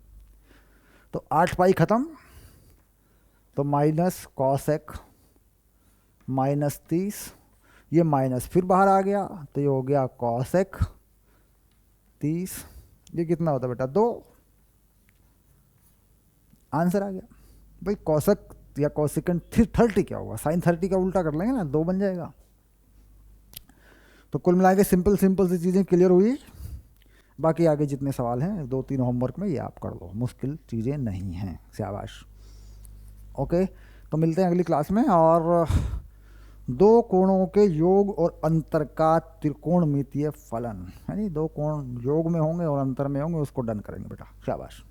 तो 8 पाई खत्म, तो माइनस कॉसेक माइनस 30, ये माइनस फिर बाहर आ गया, तो ये हो गया कॉसेक 30। ये कितना होता है बेटा, 2। आंसर आ गया भाई। कॉसेक या कॉसिकेंट 30 क्या होगा, साइन 30 का उल्टा कर लेंगे ना, 2 बन जाएगा। तो कुल मिला के सिंपल सिंपल सी चीज़ें क्लियर हुई। बाकी आगे जितने सवाल हैं 2-3 होमवर्क में, ये आप कर लो, मुश्किल चीज़ें नहीं हैं। शाबाश। ओके, तो मिलते हैं अगली क्लास में। और 2 कोणों के योग और अंतर का त्रिकोणमितीय फलन, यानी 2 कोण योग में होंगे और अंतर में होंगे, उसको डन करेंगे बेटा। शाबाश।